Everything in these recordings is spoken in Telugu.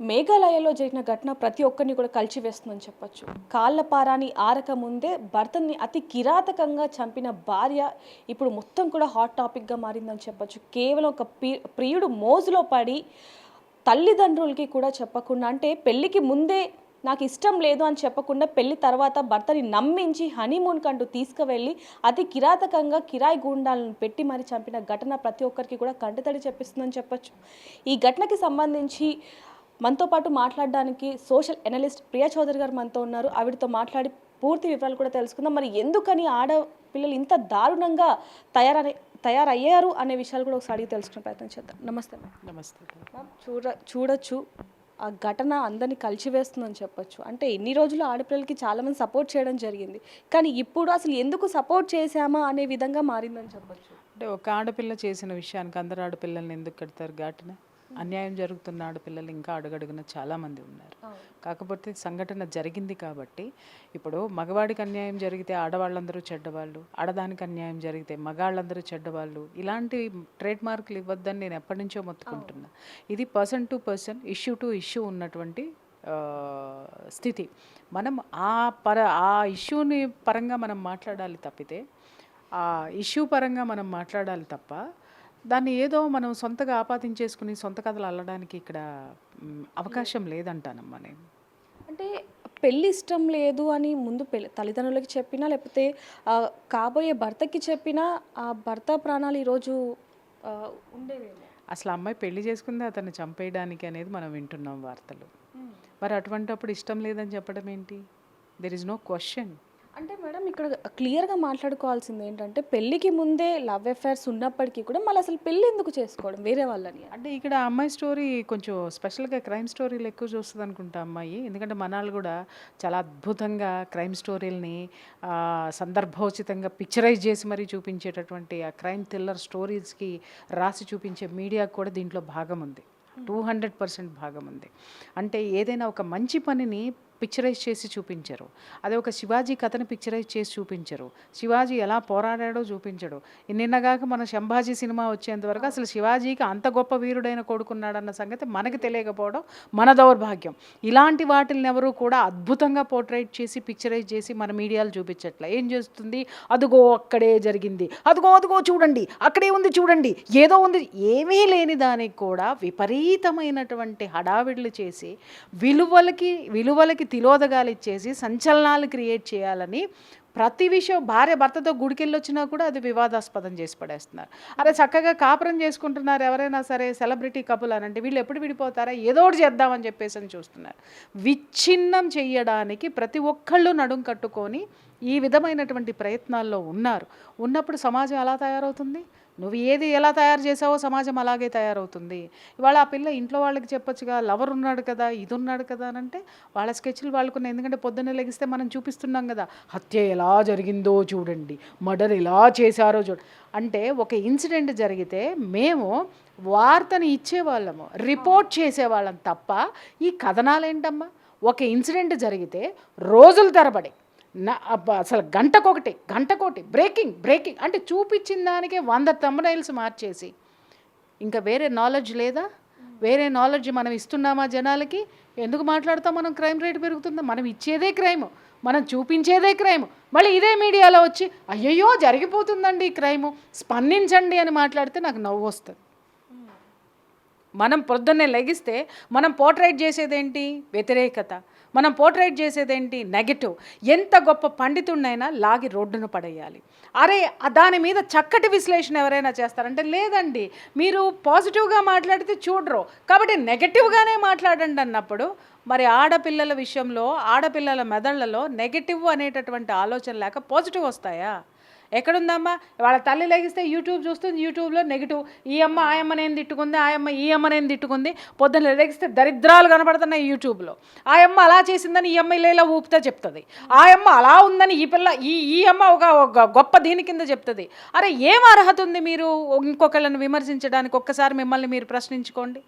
మేఘాలయలో జరిగిన ఘటన ప్రతి ఒక్కరిని కూడా కలిచివేస్తుందని చెప్పొచ్చు. కాళ్ళ పారాని ఆరక ముందే భర్తని అతి కిరాతకంగా చంపిన భార్య ఇప్పుడు మొత్తం కూడా హాట్ టాపిక్గా మారిందని చెప్పొచ్చు. కేవలం ఒక ప్రియుడు మోజులో పడి తల్లిదండ్రులకి కూడా చెప్పకుండా, అంటే పెళ్ళికి ముందే నాకు ఇష్టం లేదు అని చెప్పకుండా పెళ్లి తర్వాత భర్తని నమ్మించి హనీమూన్ కంటూ తీసుకువెళ్ళి అతి కిరాతకంగా కిరాయి గూండాలను పెట్టి మరి చంపిన ఘటన ప్రతి ఒక్కరికి కూడా కంటతడి చెప్పిస్తుందని చెప్పొచ్చు. ఈ ఘటనకి సంబంధించి మనతో పాటు మాట్లాడడానికి సోషల్ ఎనలిస్ట్ ప్రియా చౌదరి గారు మనతో ఉన్నారు. ఆవిడతో మాట్లాడి పూర్తి వివరాలు కూడా తెలుసుకుందాం. మరి ఎందుకని ఆడపిల్లలు ఇంత దారుణంగా తయారయ్యారు అనే విషయాలు కూడా ఒకసారి అడిగి తెలుసుకునే ప్రయత్నం చేద్దాం. నమస్తే మ్యామ్. నమస్తే మ్యామ్, చూడొచ్చు ఆ ఘటన అందరినీ కలిచివేస్తుందని చెప్పొచ్చు. అంటే ఇన్ని రోజులు ఆడపిల్లలకి చాలామంది సపోర్ట్ చేయడం జరిగింది, కానీ ఇప్పుడు అసలు ఎందుకు సపోర్ట్ చేశామా అనే విధంగా మారిందని చెప్పొచ్చు. అంటే ఒక ఆడపిల్ల చేసిన విషయానికి అందరు ఆడపిల్లల్ని ఎందుకు కడతారు ఘాటున? అన్యాయం జరుగుతున్న ఆడపిల్లలు ఇంకా అడుగడుగున చాలామంది ఉన్నారు. కాకపోతే సంఘటన జరిగింది కాబట్టి ఇప్పుడు మగవాడికి అన్యాయం జరిగితే ఆడవాళ్ళందరూ చెడ్డవాళ్ళు, ఆడదానికి అన్యాయం జరిగితే మగాళ్ళందరూ చెడ్డవాళ్ళు, ఇలాంటి ట్రేడ్ మార్కులు ఇవ్వద్దని నేను ఎప్పటి నుంచో మొత్తుకుంటున్నా. ఇది person to person, issue to issue ఉన్నటువంటి స్థితి. మనం ఆ ఇష్యూని పరంగా మనం మాట్లాడాలి తప్పితే, ఆ ఇష్యూ పరంగా మనం మాట్లాడాలి తప్ప దాన్ని ఏదో మనం సొంతగా ఆపాదించేసుకుని సొంత కథలు అల్లడానికి ఇక్కడ అవకాశం లేదంటానమ్మా నేను. అంటే పెళ్ళి ఇష్టం లేదు అని ముందు తల్లిదండ్రులకి చెప్పినా, లేకపోతే కాబోయే భర్తకి చెప్పినా ఆ భర్త ప్రాణాలు ఈరోజు ఉండేవేమో. అసలు అమ్మాయి పెళ్లి చేసుకుంది అతన్ని చంపేయడానికి అనేది మనం వింటున్నాం వార్తలు. మరి అటువంటిప్పుడు ఇష్టం లేదని చెప్పడం ఏంటి? There is no question. అంటే మేడం, ఇక్కడ క్లియర్గా మాట్లాడుకోవాల్సింది ఏంటంటే, పెళ్ళికి ముందే లవ్ అఫైర్స్ ఉన్నప్పటికీ కూడా మళ్ళీ అసలు పెళ్ళి ఎందుకు చేసుకోవడం వేరే వాళ్ళని? అంటే ఇక్కడ అమ్మాయి స్టోరీ కొంచెం స్పెషల్గా క్రైమ్ స్టోరీలు ఎక్కువ చూస్తుంది అనుకుంటా అమ్మాయి. ఎందుకంటే మనాళ్ళు కూడా చాలా అద్భుతంగా క్రైమ్ స్టోరీలని సందర్భోచితంగా పిక్చరైజ్ చేసి మరీ చూపించేటటువంటి ఆ క్రైమ్ థ్రిల్లర్ స్టోరీస్కి రాసి చూపించే మీడియాకు కూడా దీంట్లో భాగం ఉంది, 200% భాగం ఉంది. అంటే ఏదైనా ఒక మంచి పనిని పిక్చరైజ్ చేసి చూపించరు. అదే ఒక శివాజీ కథని పిక్చరైజ్ చేసి చూపించరు. శివాజీ ఎలా పోరాడాడో చూపించడు. నిన్నగాక మన శంభాజీ సినిమా వచ్చేంతవరకు అసలు శివాజీకి అంత గొప్ప వీరుడైన కొడుకున్నాడన్న సంగతి మనకి తెలియకపోవడం మన దౌర్భాగ్యం. ఇలాంటి వాటిని ఎవరు కూడా అద్భుతంగా పోర్ట్రేట్ చేసి పిక్చరైజ్ చేసి మన మీడియాలు చూపించట్లే. ఏం చేస్తుంది? అదుగో అక్కడే జరిగింది, అదుగో అదుగో చూడండి, అక్కడే ఉంది చూడండి, ఏదో ఉంది. ఏమీ లేని దానికి కూడా విపరీతమైనటువంటి హడావిడులు చేసి విలువలకి తిలోదగాలు ఇచ్చేసి సంచలనాలు క్రియేట్ చేయాలని ప్రతి విషయం భార్య భర్తతో గుడికెళ్ళి వచ్చినా కూడా అది వివాదాస్పదం చేసి పడేస్తున్నారు. అరే చక్కగా కాపురం చేసుకుంటున్నారు ఎవరైనా సరే, సెలబ్రిటీ కపుల్ అని అంటే వీళ్ళు ఎప్పుడు విడిపోతారా, ఏదో ఒకటి చేద్దామని చెప్పేసి అని చూస్తున్నారు. విచ్ఛిన్నం చెయ్యడానికి ప్రతి ఒక్కళ్ళు నడుం కట్టుకొని ఈ విధమైనటువంటి ప్రయత్నాల్లో ఉన్నప్పుడు సమాజం ఎలా తయారవుతుంది? నువ్వు ఏది ఎలా తయారు చేసావో సమాజం అలాగే తయారవుతుంది. ఇవాళ ఆ పిల్ల ఇంట్లో వాళ్ళకి చెప్పొచ్చుగా, లవర్ ఉన్నాడు కదా, ఇది ఉన్నాడు కదా అని అంటే వాళ్ళ స్కెచ్లు వాళ్ళకున్నాయి. ఎందుకంటే పొద్దున్నే లెగిస్తే మనం చూపిస్తున్నాం కదా, హత్య ఎలా జరిగిందో చూడండి, మర్డర్ ఎలా చేశారో అంటే ఒక ఇన్సిడెంట్ జరిగితే మేము వార్తని ఇచ్చేవాళ్ళము, రిపోర్ట్ చేసేవాళ్ళం తప్ప ఈ కథనాలేంటమ్మా? ఒక ఇన్సిడెంట్ జరిగితే రోజుల తరబడి అసలు గంటకోటి బ్రేకింగ్ అంటే చూపించిన దానికే 100 థంబ్నెయిల్స్ మార్చేసి ఇంకా వేరే నాలెడ్జ్ లేదా? వేరే నాలెడ్జ్ మనం ఇస్తున్నామా జనాలకి? ఎందుకు మాట్లాడతాం మనం? క్రైమ్ రేట్ పెరుగుతుందా? మనం ఇచ్చేదే క్రైమ్, మనం చూపించేదే క్రైమ్. మళ్ళీ ఇదే మీడియాలో వచ్చి అయ్యయ్యో జరిగిపోతుందండి ఈ క్రైము, స్పందించండి అని మాట్లాడితే నాకు నవ్వు వస్తుంది. మనం పొద్దున్నే లెగిస్తే మనం పోర్ట్రేట్ చేసేదేంటి? వ్యతిరేకత. మనం పోర్ట్రేట్ చేసేదేంటి? నెగటివ్. ఎంత గొప్ప పండితుడినైనా లాగి రోడ్డున పడేయాలి. అరే దాని మీద చక్కటి విశ్లేషణ ఎవరైనా చేస్తారంటే లేదండి, మీరు పాజిటివ్గా మాట్లాడితే చూడరు కాబట్టి నెగటివ్గానే మాట్లాడండి అన్నప్పుడు మరి ఆడపిల్లల విషయంలో ఆడపిల్లల మెదళ్లలో నెగటివ్ అనేటటువంటి ఆలోచన లేక పాజిటివ్ వస్తాయా? ఎక్కడుందమ్మా? వాళ్ళ తల్లి లెగిస్తే యూట్యూబ్ చూస్తుంది, యూట్యూబ్లో నెగిటివ్, ఈ అమ్మ ఆ అమ్మనేం తిట్టుకుంది, ఆ అమ్మ ఈ అమ్మనేం తిట్టుకుంది. పొద్దున్న లెగిస్తే దరిద్రాలు కనపడుతున్నాయి యూట్యూబ్లో. ఆ అమ్మ అలా చేసిందని ఈ అమ్మ ఇలా ఊపితే చెప్తుంది, ఆ అమ్మ అలా ఉందని ఈ పిల్ల ఈ అమ్మ ఒక గొప్ప దీని కింద చెప్తుంది. అరే ఏం అర్హత ఉంది మీరు ఇంకొకళ్ళని విమర్శించడానికి? ఒక్కసారి మిమ్మల్ని మీరు ప్రశ్నించుకోండి.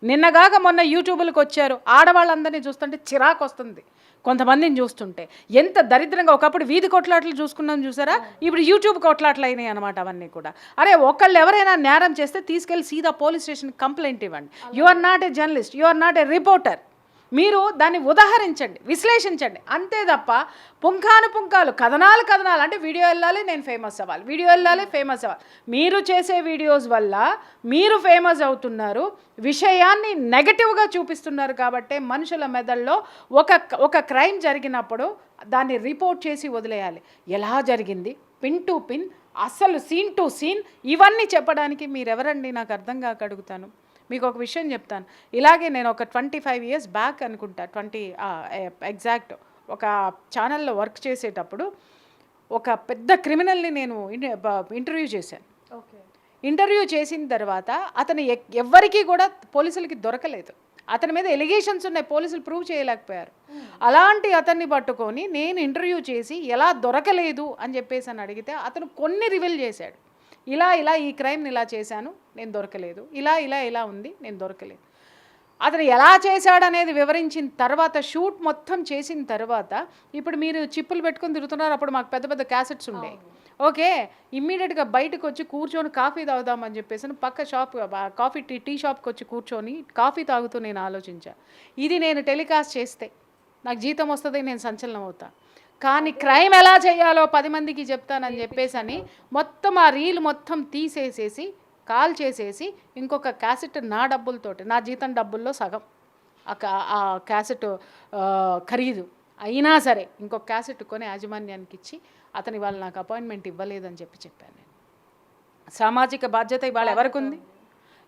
నిన్నగాక మొన్న యూట్యూబ్లకు వచ్చారు, ఆడవాళ్ళందరినీ చూస్తుంటే చిరాకు వస్తుంది. కొంతమందిని చూస్తుంటే ఎంత దరిద్రంగా. ఒకప్పుడు వీధి కొట్లాట్లు చూసుకున్నాం చూసారా, ఇప్పుడు యూట్యూబ్ కొట్లాట్లు అయినాయి అనమాట అవన్నీ కూడా. అరే ఒకళ్ళు ఎవరైనా నేరం చేస్తే తీసుకెళ్ళి సీదా పోలీస్ స్టేషన్ కంప్లైంట్ ఇవ్వండి. You are not a journalist, you are not a reporter. మీరు దాన్ని ఉదాహరించండి, విశ్లేషించండి, అంతే తప్ప పుంఖాలు కథనాలు అంటే వీడియో వెళ్ళాలి, నేను ఫేమస్ అవ్వాలి, వీడియో వెళ్ళాలి, ఫేమస్ అవ్వాలి. మీరు చేసే వీడియోస్ వల్ల మీరు ఫేమస్ అవుతున్నారు, విషయాన్ని నెగటివ్గా చూపిస్తున్నారు. కాబట్టే మనుషుల మెదడులో ఒక క్రైమ్ జరిగినప్పుడు దాన్ని రిపోర్ట్ చేసి వదిలేయాలి. ఎలా జరిగింది, పిన్ టు పిన్, అసలు సీన్ టు సీన్, ఇవన్నీ చెప్పడానికి మీరెవరండి నాకు అర్థం కాక అడుగుతాను. మీకు ఒక విషయం చెప్తాను. ఇలాగే నేను ఒక 25 years బ్యాక్ అనుకుంటా, ఎగ్జాక్ట్ ఒక ఛానల్లో వర్క్ చేసేటప్పుడు ఒక పెద్ద క్రిమినల్ని నేను ఇంటర్వ్యూ చేశాను. ఇంటర్వ్యూ చేసిన తర్వాత అతను ఎవ్వరికీ కూడా పోలీసులకి దొరకలేదు. అతని మీద ఎలిగేషన్స్ ఉన్నాయి, పోలీసులు ప్రూవ్ చేయలేకపోయారు. అలాంటి అతన్ని పట్టుకొని నేను ఇంటర్వ్యూ చేసి ఎలా దొరకలేదు అని చెప్పేసి అని అడిగితే అతను కొన్ని రివీల్ చేశాడు. ఇలా ఈ క్రైమ్ని ఇలా చేశాను, నేను దొరకలేదు, ఇలా ఉంది, నేను దొరకలేదు. అతను ఎలా చేశాడనేది వివరించిన తర్వాత, షూట్ మొత్తం చేసిన తర్వాత, ఇప్పుడు మీరు చిప్పులు పెట్టుకొని తిరుగుతున్నారు, అప్పుడు మాకు పెద్ద పెద్ద క్యాసెట్స్ ఉండేవి. ఓకే, ఇమ్మీడియట్గా బయటకు వచ్చి కూర్చొని కాఫీ తాగుదామని చెప్పేసి పక్క షాప్ టీ షాప్కి వచ్చి కూర్చొని కాఫీ తాగుతూ నేను ఆలోచించాను, ఇది నేను టెలికాస్ట్ చేస్తే నాకు జీతం వస్తుంది, నేను సంచలనం అవుతా. కానీ క్రైమ్ ఎలా చేయాలో 10 మందికి చెప్తానని చెప్పేసి అని మొత్తం ఆ రీల్ మొత్తం తీసేసేసి కాల్ చేసేసి ఇంకొక క్యాసెట్ నా డబ్బులతోటి, నా జీతం డబ్బుల్లో సగం ఆ క్యాసెట్ ఖరీదు అయినా సరే ఇంకొక క్యాసెట్ కొని యాజమాన్యానికి ఇచ్చి అతని వాళ్ళు నాకు అపాయింట్మెంట్ ఇవ్వలేదని చెప్పాను నేను. సామాజిక బాధ్యత ఇవాళ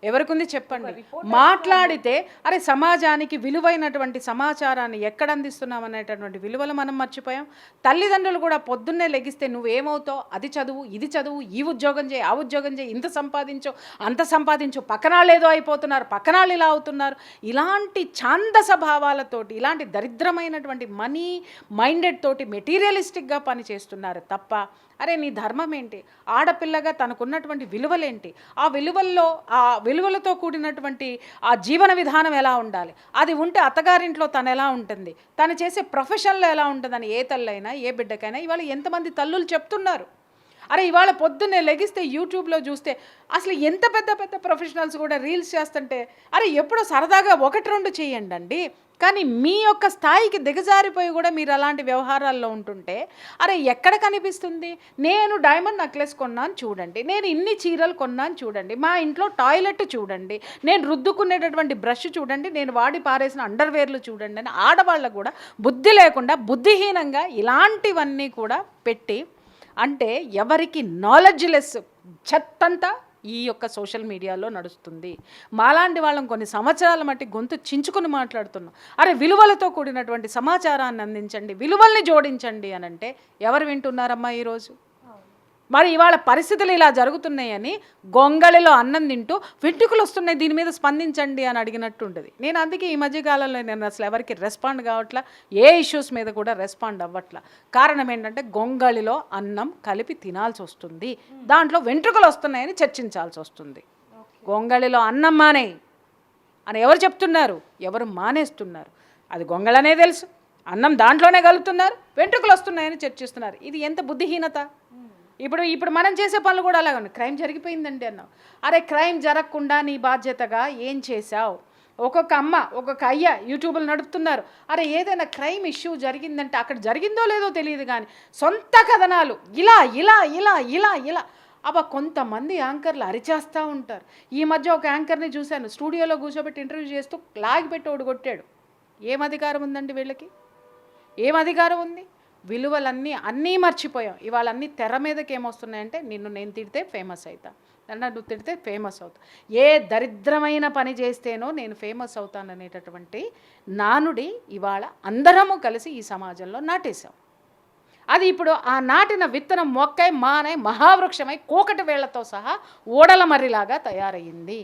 ఎవరికి ఉంది చెప్పండి. మాట్లాడితే అరే సమాజానికి విలువైనటువంటి సమాచారాన్ని ఎక్కడ అందిస్తున్నాం అనేటటువంటి విలువలు మనం మర్చిపోయాం. తల్లిదండ్రులు కూడా పొద్దున్నే లెగిస్తే నువ్వేమవుతావు, అది చదువు, ఇది చదువు, ఈ ఉద్యోగం చేయి, ఆ ఉద్యోగం చేయి, ఇంత సంపాదించు, అంత సంపాదించు, పక్కనాళ్ళు ఏదో అయిపోతున్నారు, పక్కనాళ్ళు ఇలా అవుతున్నారు. ఇలాంటి ఛాందస భావాలతోటి, ఇలాంటి దరిద్రమైనటువంటి మనీ మైండెడ్ తోటి మెటీరియలిస్టిక్గా పనిచేస్తున్నారు తప్ప అరే నీ ధర్మం ఏంటి, ఆడపిల్లగా తనకున్నటువంటి విలువలేంటి, ఆ విలువలతో కూడినటువంటి ఆ జీవన విధానం ఎలా ఉండాలి, అది ఉంటే అత్తగారింట్లో తను ఎలా ఉంటుంది, తను చేసే ప్రొఫెషన్లో ఎలా ఉంటుందని ఏ తల్లైనా ఏ బిడ్డకైనా ఇవాళ ఎంతమంది తల్లులు చెప్తున్నారు. అరే ఇవాళ పొద్దున్నే లెగిస్తే యూట్యూబ్లో చూస్తే అసలు ఎంత పెద్ద ప్రొఫెషనల్స్ కూడా రీల్స్ చేస్తుంటే అరే ఎప్పుడో సరదాగా 1-2 చేయండి అండి, కానీ మీ యొక్క స్థాయికి దిగజారిపోయి కూడా మీరు అలాంటి వ్యవహారాల్లో ఉంటుంటే అరే ఎక్కడ కనిపిస్తుంది. నేను డైమండ్ నెక్లెస్ కొన్నాను చూడండి, నేను ఇన్ని చీరలు కొన్నాను చూడండి, మా ఇంట్లో టాయిలెట్ చూడండి, నేను రుద్దుకునేటటువంటి బ్రష్ చూడండి, నేను వాడి పారేసిన అండర్వేర్లు చూడండి అని ఆడవాళ్ళకు కూడా బుద్ధి లేకుండా బుద్ధిహీనంగా ఇలాంటివన్నీ కూడా పెట్టి, అంటే ఎవరికి నాలెడ్జ్ లెస్ చెత్తంతా ఈ యొక్క సోషల్ మీడియాలో నడుస్తుంది. మాలాంటి వాళ్ళం కొన్ని సంవత్సరాల మట్టి గొంతు చించుకుని మాట్లాడుతున్నాం. అరే విలువలతో కూడినటువంటి సమాచారాన్ని అందించండి, విలువల్ని జోడించండి అని అంటే ఎవరు వింటున్నారమ్మా ఈరోజు? మరి ఇవాళ పరిస్థితులు ఇలా జరుగుతున్నాయని గొంగళిలో అన్నం తింటూ వెంట్రుకలు వస్తున్నాయి దీని మీద స్పందించండి అని అడిగినట్టు ఉంటుంది. నేను అందుకే ఈ మధ్యకాలంలో నేను అసలు ఎవరికి రెస్పాండ్ కావట్లా, ఏ ఇష్యూస్ మీద కూడా రెస్పాండ్ అవ్వట్లా. కారణం ఏంటంటే గొంగళిలో అన్నం కలిపి తినాల్సి వస్తుంది, దాంట్లో వెంట్రుకలు వస్తున్నాయని చర్చించాల్సి వస్తుంది. గొంగళిలో అన్నం మానేయి అని ఎవరు చెప్తున్నారు, ఎవరు మానేస్తున్నారు? అది గొంగళనే తెలుసు, అన్నం దాంట్లోనే కలుపుతున్నారు, వెంట్రుకలు వస్తున్నాయని చర్చిస్తున్నారు. ఇది ఎంత బుద్ధిహీనత. ఇప్పుడు మనం చేసే పనులు కూడా అలాగే ఉన్నాయి. క్రైమ్ జరిగిపోయిందండి అన్నావు, అరే క్రైమ్ జరగకుండా నీ బాధ్యతగా ఏం చేశావు? ఒక్కొక్క అమ్మ ఒక్కొక్క అయ్య యూట్యూబ్లు నడుపుతున్నారు. అరే ఏదైనా క్రైమ్ ఇష్యూ జరిగిందంటే అక్కడ జరిగిందో లేదో తెలియదు కానీ సొంత కథనాలు ఇలా అబ్బా కొంతమంది యాంకర్లు అరిచేస్తూ ఉంటారు. ఈ మధ్య ఒక యాంకర్ని చూశాను, స్టూడియోలో కూర్చోబెట్టి ఇంటర్వ్యూ చేస్తూ లాగిపెట్టి ఓడి కొట్టాడు. ఏం అధికారం ఉందండి వీళ్ళకి, ఏం అధికారం ఉంది? అన్నీ మర్చిపోయాం. ఇవాళ అన్నీ తెర మీదకి ఏమొస్తున్నాయంటే నిన్ను నేను తిడితే ఫేమస్ అవుతా, నన్ను తిడితే ఫేమస్ అవుతా, ఏ దరిద్రమైన పని చేస్తేనో నేను ఫేమస్ అవుతాననేటటువంటి నానుడి ఇవాళ అందరము కలిసి ఈ సమాజంలో నాటేశాం. అది ఇప్పుడు ఆ నాటిన విత్తనం మొక్కై మానై మహావృక్షమై కోకటి వేళ్లతో సహా ఓడల మర్రిలాగా తయారయ్యింది.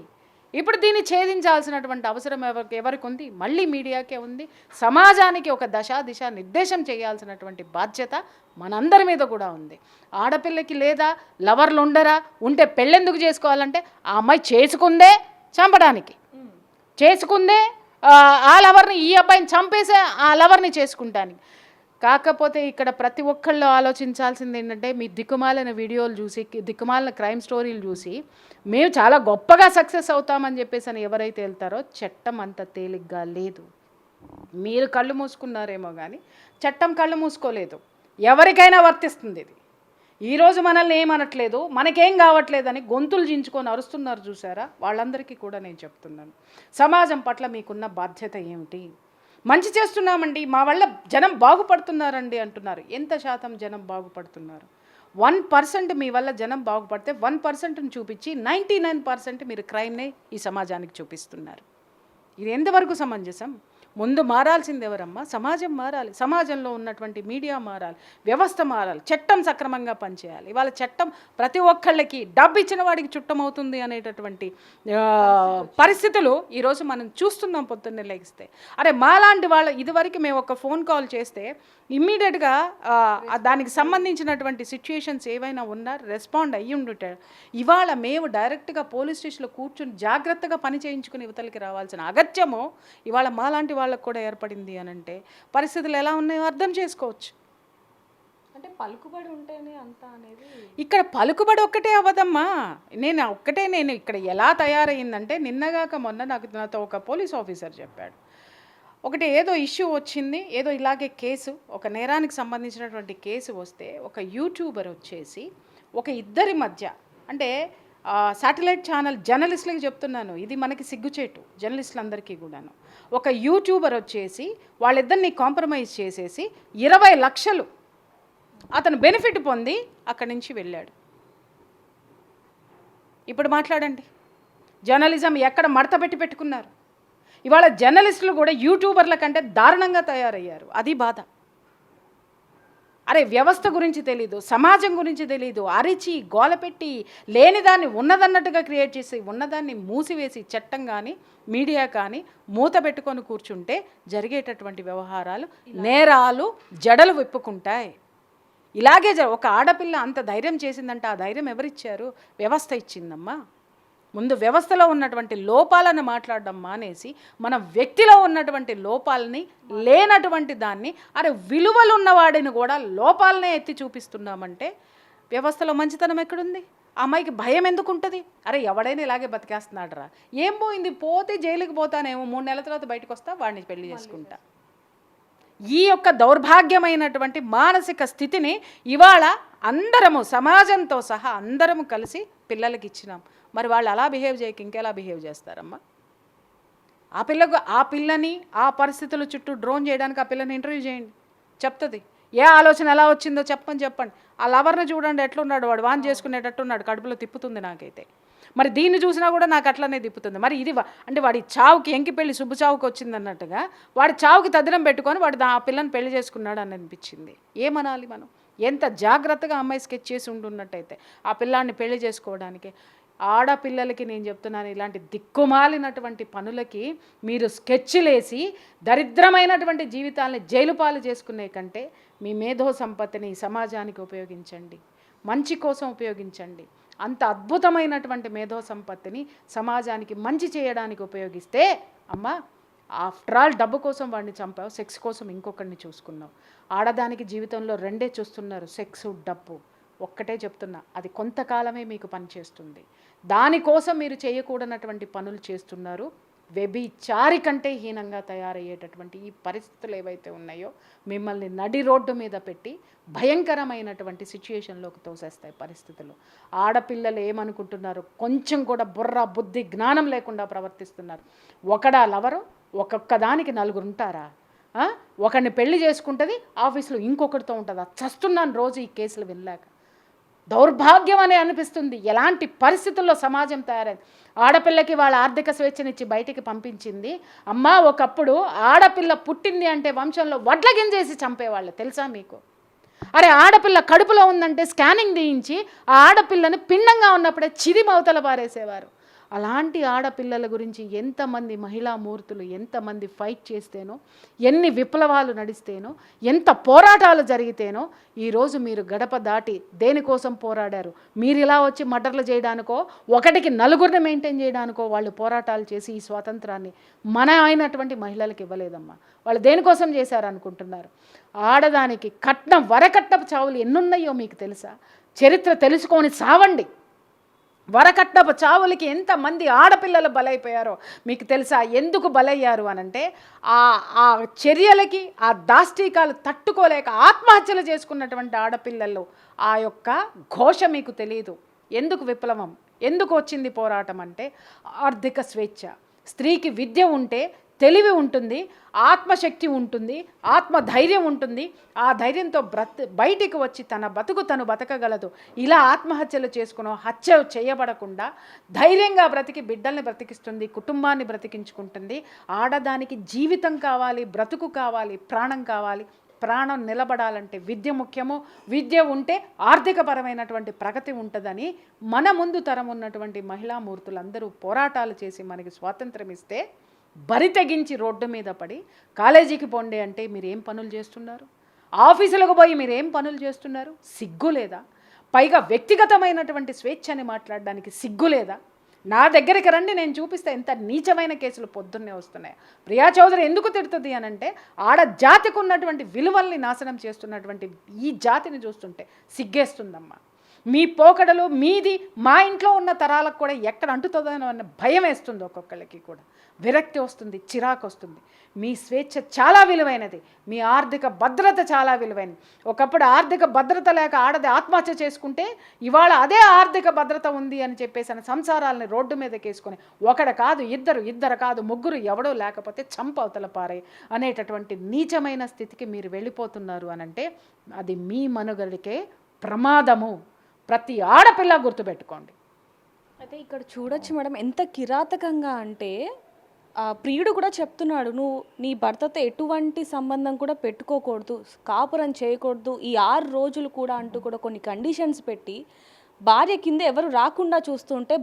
ఇప్పుడు దీన్ని ఛేదించాల్సినటువంటి అవసరం ఎవరికి ఉంది? మళ్ళీ మీడియాకే ఉంది. సమాజానికి ఒక దిశ నిర్దేశం చేయాల్సినటువంటి బాధ్యత మనందరి మీద కూడా ఉంది. ఆడపిల్లకి లేదా లవర్లు ఉండరా, ఉంటే పెళ్ళెందుకు చేసుకోవాలంటే ఆ అమ్మాయి చేసుకుందే చంపడానికి, చేసుకుందే ఆ లవర్ని ఈ అబ్బాయిని చంపేసే ఆ లవర్ని చేసుకుంటాను. కాకపోతే ఇక్కడ ప్రతి ఒక్కళ్ళు ఆలోచించాల్సింది ఏంటంటే, మీ దిక్కుమాలిన వీడియోలు చూసి, దిక్కుమాలిన క్రైమ్ స్టోరీలు చూసి మేము చాలా గొప్పగా సక్సెస్ అవుతామని చెప్పేసి అని ఎవరైతే వెళ్తారో, చట్టం అంత తేలిగ్గా లేదు. మీరు కళ్ళు మూసుకున్నారేమో కానీ చట్టం కళ్ళు మూసుకోలేదు. ఎవరికైనా వర్తిస్తుంది ఇది. ఈరోజు మనల్ని ఏమనట్లేదు, మనకేం కావట్లేదని గొంతులు జించుకొని అరుస్తున్నారు చూసారా, వాళ్ళందరికీ కూడా నేను చెప్తున్నాను, సమాజం పట్ల మీకున్న బాధ్యత ఏమిటి? మంచి చేస్తున్నామండి, మా వల్ల జనం బాగుపడుతున్నారండి అంటున్నారు. ఎంత శాతం జనం బాగుపడుతున్నారు? 1% మీ వల్ల జనం బాగుపడితే 1%ని చూపించి 99% మీరు క్రైమ్నే ఈ సమాజానికి చూపిస్తున్నారు. ఇది ఎంతవరకు సమంజసం? ముందు మారాల్సింది ఎవరమ్మా? సమాజం మారాలి. సమాజంలో ఉన్నటువంటి మీడియా మారాలి, వ్యవస్థ మారాలి, చట్టం సక్రమంగా పనిచేయాలి. ఇవాళ చట్టం ప్రతి ఒక్కళ్ళకి డబ్బు ఇచ్చిన వాడికి చుట్టమవుతుంది అనేటటువంటి పరిస్థితులు ఈరోజు మనం చూస్తున్నాం. పొద్దున్నే లెగిస్తే అరే మాలాంటి వాళ్ళ ఇదివరకు మేము ఒక ఫోన్ కాల్ చేస్తే ఇమ్మీడియట్గా దానికి సంబంధించినటువంటి సిచ్యుయేషన్స్ ఏవైనా ఉన్నా రెస్పాండ్ అయ్యి ఉండుంటాడు. ఇవాళ మేము డైరెక్ట్గా పోలీస్ స్టేషన్లో కూర్చుని జాగ్రత్తగా పని చేయించుకుని యువతలకి రావాల్సిన అగత్యము ఇవాళ మాలాంటి వాళ్ళకు కూడా ఏర్పడింది అని అంటే పరిస్థితులు ఎలా ఉన్నాయో అర్థం చేసుకోవచ్చు. అంటే పలుకుబడి ఉంటేనే అంత అనేది ఇక్కడ పలుకుబడి ఒక్కటే అవ్వదమ్మా. నేను ఇక్కడ ఎలా తయారయ్యిందంటే, నిన్నగాక మొన్న నాతో ఒక పోలీస్ ఆఫీసర్ చెప్పాడు, ఒకటి ఏదో ఇష్యూ వచ్చింది, ఏదో ఇలాగే కేసు, ఒక నేరానికి సంబంధించినటువంటి కేసు వస్తే ఒక యూట్యూబర్ వచ్చేసి ఒక ఇద్దరి మధ్య, అంటే శాటిలైట్ ఛానల్ జర్నలిస్టులకి చెప్తున్నాను, ఇది మనకి సిగ్గుచేటు జర్నలిస్టులందరికీ కూడాను, ఒక యూట్యూబర్ వచ్చేసి వాళ్ళిద్దరిని కాంప్రమైజ్ చేసేసి 20 లక్షలు అతను బెనిఫిట్ పొంది అక్కడి నుంచి వెళ్ళాడు. ఇప్పుడు మాట్లాడండి, జర్నలిజం ఎక్కడ మడత పెట్టుకున్నారు? ఇవాళ జర్నలిస్టులు కూడా యూట్యూబర్ల కంటే దారుణంగా తయారయ్యారు. అది బాధ. అరే వ్యవస్థ గురించి తెలీదు, సమాజం గురించి తెలీదు, అరిచి గోలపెట్టి లేనిదాన్ని ఉన్నదన్నట్టుగా క్రియేట్ చేసి ఉన్నదాన్ని మూసివేసి చట్టం కానీ మీడియా కానీ మూత పెట్టుకొని కూర్చుంటే జరిగేటటువంటి వ్యవహారాలు, నేరాలు జడలు విప్పుకుంటాయి. ఇలాగే ఒక ఆడపిల్ల అంత ధైర్యం చేసిందంటే ఆ ధైర్యం ఎవరిచ్చారు? వ్యవస్థ ఇచ్చిందమ్మా. ముందు వ్యవస్థలో ఉన్నటువంటి లోపాలను మాట్లాడడం మానేసి మన వ్యక్తిలో ఉన్నటువంటి లోపాలని, లేనటువంటి దాన్ని, అరే విలువలు ఉన్నవాడిని కూడా లోపాలనే ఎత్తి చూపిస్తున్నామంటే వ్యవస్థలో మంచితనం ఎక్కడుంది? ఆ అమ్మాయికి భయం ఎందుకు ఉంటుంది? అరే ఎవడైనా ఇలాగే బతికేస్తున్నాడరా, ఏం పోయింది, పోతే జైలుకి పోతానేమో, 3 నెలల తర్వాత బయటకు వస్తా, వాడిని పెళ్లి చేసుకుంటా. ఈ యొక్క దౌర్భాగ్యమైనటువంటి మానసిక స్థితిని ఇవాళ అందరము సమాజంతో సహా అందరము కలిసి పిల్లలకి ఇచ్చినాం. మరి వాళ్ళు అలా బిహేవ్ చేయక ఇంకెలా బిహేవ్ చేస్తారమ్మా? ఆ పిల్లని ఆ పరిస్థితుల చుట్టూ డ్రోన్ చేయడానికి ఆ పిల్లని ఇంటర్వ్యూ చేయండి, చెప్తుంది ఏ ఆలోచన ఎలా వచ్చిందో చెప్పండి. ఆ లవర్ని చూడండి ఎట్లున్నాడు, వాడు వాన్ చేసుకునేటట్టున్నాడు, కడుపులో తిప్పుతుంది నాకైతే. మరి దీన్ని చూసినా కూడా నాకు అట్లనే తిప్పుతుంది. మరి ఇది అంటే వాడి చావుకి, ఎంకి పెళ్ళి శుభ చావుకి వచ్చింది అన్నట్టుగా వాడి చావుకి తదినం పెట్టుకొని వాడు ఆ పిల్లని పెళ్లి చేసుకున్నాడు అని అనిపించింది. ఏమనాలి మనం? ఎంత జాగ్రత్తగా అమ్మాయి స్కెచ్ చేసి ఉంటున్నట్టయితే ఆ పిల్లాన్ని పెళ్లి చేసుకోవడానికి. ఆడపిల్లలకి నేను చెప్తున్నాను, ఇలాంటి దిక్కుమాలినటువంటి పనులకి మీరు స్కెచ్లేసి దరిద్రమైనటువంటి జీవితాలని జైలు పాలు చేసుకునే కంటే మీ మేధో సంపత్తిని సమాజానికి ఉపయోగించండి, మంచి కోసం ఉపయోగించండి. అంత అద్భుతమైనటువంటి మేధో సంపత్తిని సమాజానికి మంచి చేయడానికి ఉపయోగిస్తే, అమ్మ ఆఫ్టర్ ఆల్ డబ్బు కోసం వాడిని చంపావు, సెక్స్ కోసం ఇంకొకరిని చూసుకున్నావు. ఆడదానికి జీవితంలో రెండే చూస్తున్నారు, సెక్స్, డబ్బు. ఒక్కటే చెప్తున్నా, అది కొంతకాలమే మీకు పనిచేస్తుంది. దానికోసం మీరు చేయకూడనటువంటి పనులు చేస్తున్నారు. వ్యభిచారి కంటే హీనంగా తయారయ్యేటటువంటి ఈ పరిస్థితులు ఏవైతే ఉన్నాయో మిమ్మల్ని నడి రోడ్డు మీద పెట్టి భయంకరమైనటువంటి సిచ్యుయేషన్లోకి తోసేస్తాయి పరిస్థితులు. ఆడపిల్లలు ఏమనుకుంటున్నారు? కొంచెం కూడా బుర్ర, బుద్ధి, జ్ఞానం లేకుండా ప్రవర్తిస్తున్నారు. ఒకడా లవరు, ఒక్కొక్క దానికి 4 ఉంటారా? ఒకరిని పెళ్లి చేసుకుంటుంది, ఆఫీసులో ఇంకొకరితో ఉంటుందా? చస్తున్నాను రోజు ఈ కేసులు వినలేక. దౌర్భాగ్యం అనే అనిపిస్తుంది. ఎలాంటి పరిస్థితుల్లో సమాజం తయారైంది. ఆడపిల్లకి వాళ్ళ ఆర్థిక స్వేచ్ఛనిచ్చి బయటికి పంపించింది. అమ్మ ఒకప్పుడు ఆడపిల్ల పుట్టింది అంటే వంశంలో వడ్ల గింజేసి చంపేవాళ్ళు, తెలుసా మీకు? అరే ఆడపిల్ల కడుపులో ఉందంటే స్కానింగ్ తీయించి ఆ ఆడపిల్లని పిండంగా ఉన్నప్పుడే చిరిమవతల పారేసేవారు. అలాంటి ఆడపిల్లల గురించి ఎంతమంది మహిళా మూర్తులు ఎంతమంది ఫైట్ చేస్తేనో, ఎన్ని విప్లవాలు నడిస్తేనో, ఎంత పోరాటాలు జరిగితేనో ఈరోజు మీరు గడప దాటి దేనికోసం పోరాడారు? మీరు ఇలా వచ్చి మర్డర్లు చేయడానికో, ఒకటికి నలుగురిని మెయింటైన్ చేయడానికో వాళ్ళు పోరాటాలు చేసి ఈ స్వాతంత్రాన్ని మన అయినటువంటి మహిళలకు ఇవ్వలేదమ్మా. వాళ్ళు దేనికోసం చేశారనుకుంటున్నారు? ఆడదానికి కట్నం వరకట్నపు చావులు ఎన్నున్నాయో మీకు తెలుసా? చరిత్ర తెలుసుకొని సావండి. వరకట్నపు చావులకి ఎంతమంది ఆడపిల్లలు బలైపోయారో మీకు తెలుసా? ఎందుకు బలయ్యారు అనంటే ఆ చర్యలకి, ఆ దాష్టీకాలు తట్టుకోలేక ఆత్మహత్యలు చేసుకున్నటువంటి ఆడపిల్లలు ఆ యొక్క ఘోష మీకు తెలియదు. ఎందుకు విప్లవం, ఎందుకు వచ్చింది పోరాటం అంటే ఆర్థిక స్వేచ్ఛ. స్త్రీకి విద్య ఉంటే తెలివి ఉంటుంది, ఆత్మశక్తి ఉంటుంది, ఆత్మధైర్యం ఉంటుంది. ఆ ధైర్యంతో బయటికి వచ్చి తన బతుకు తను బతకగలదు. ఇలా ఆత్మహత్యలు చేసుకునో, హత్య చేయబడకుండా ధైర్యంగా బ్రతికి బిడ్డల్ని బ్రతికిస్తుంది, కుటుంబాన్ని బ్రతికించుకుంటుంది. ఆడదానికి జీవితం కావాలి, బ్రతుకు కావాలి, ప్రాణం కావాలి. ప్రాణం నిలబడాలంటే విద్య ముఖ్యము. విద్య ఉంటే ఆర్థికపరమైనటువంటి ప్రగతి ఉంటుందని మన ముందు తరం ఉన్నటువంటి మహిళా మూర్తులందరూ పోరాటాలు చేసి మనకి స్వాతంత్రం ఇస్తే బరి తెగించి రోడ్డు మీద పడి కాలేజీకి పోండి అంటే మీరు ఏం పనులు చేస్తున్నారు? ఆఫీసులకు పోయి మీరు ఏం పనులు చేస్తున్నారు? సిగ్గు లేదా? పైగా వ్యక్తిగతమైనటువంటి స్వేచ్ఛని మాట్లాడడానికి సిగ్గు లేదా? నా దగ్గరికి రండి, నేను చూపిస్తే ఎంత నీచమైన కేసులు పొద్దున్నే వస్తున్నాయి. ప్రియా చౌదరి ఎందుకు తిడుతుంది అనంటే ఆడ జాతికి ఉన్నటువంటి విలువల్ని నాశనం చేస్తున్నటువంటి ఈ జాతిని చూస్తుంటే సిగ్గేస్తుందమ్మా. మీ పోకడలు మీది మా ఇంట్లో ఉన్న తరాలకు కూడా ఎక్కడ అంటుతుందో అన్న భయం వేస్తుంది. ఒక్కొక్కళ్ళకి కూడా విరక్తి వస్తుంది, చిరాకు వస్తుంది. మీ స్వేచ్ఛ చాలా విలువైనది, మీ ఆర్థిక భద్రత చాలా విలువైనది. ఒకప్పుడు ఆర్థిక భద్రత లేక ఆడది ఆత్మహత్య చేసుకుంటే ఇవాళ అదే ఆర్థిక భద్రత ఉంది అని చెప్పేసి సంసారాలని రోడ్డు మీదకి వేసుకొని ఒకడు కాదు, ఇద్దరు కాదు, ముగ్గురు ఎవడో లేకపోతే చంపవతల పారే అనేటటువంటి నీచమైన స్థితికి మీరు వెళ్ళిపోతున్నారు అనంటే అది మీ మనుగడికే ప్రమాదము. ప్రతి ఆడపిల్ల గుర్తుపెట్టుకోండి. అయితే ఇక్కడ చూడొచ్చు మేడం, ఎంత కిరాతకంగా అంటే ప్రియుడు కూడా చెప్తున్నాడు, నువ్వు నీ భర్తతో ఎటువంటి సంబంధం కూడా పెట్టుకోకూడదు, కాపురం చేయకూడదు ఈ 6 రోజులు కూడా అంటూ కూడా కొన్ని కండిషన్స్ పెట్టి భార్య కింద ఎవరు రాకుండా చూస్తుంటే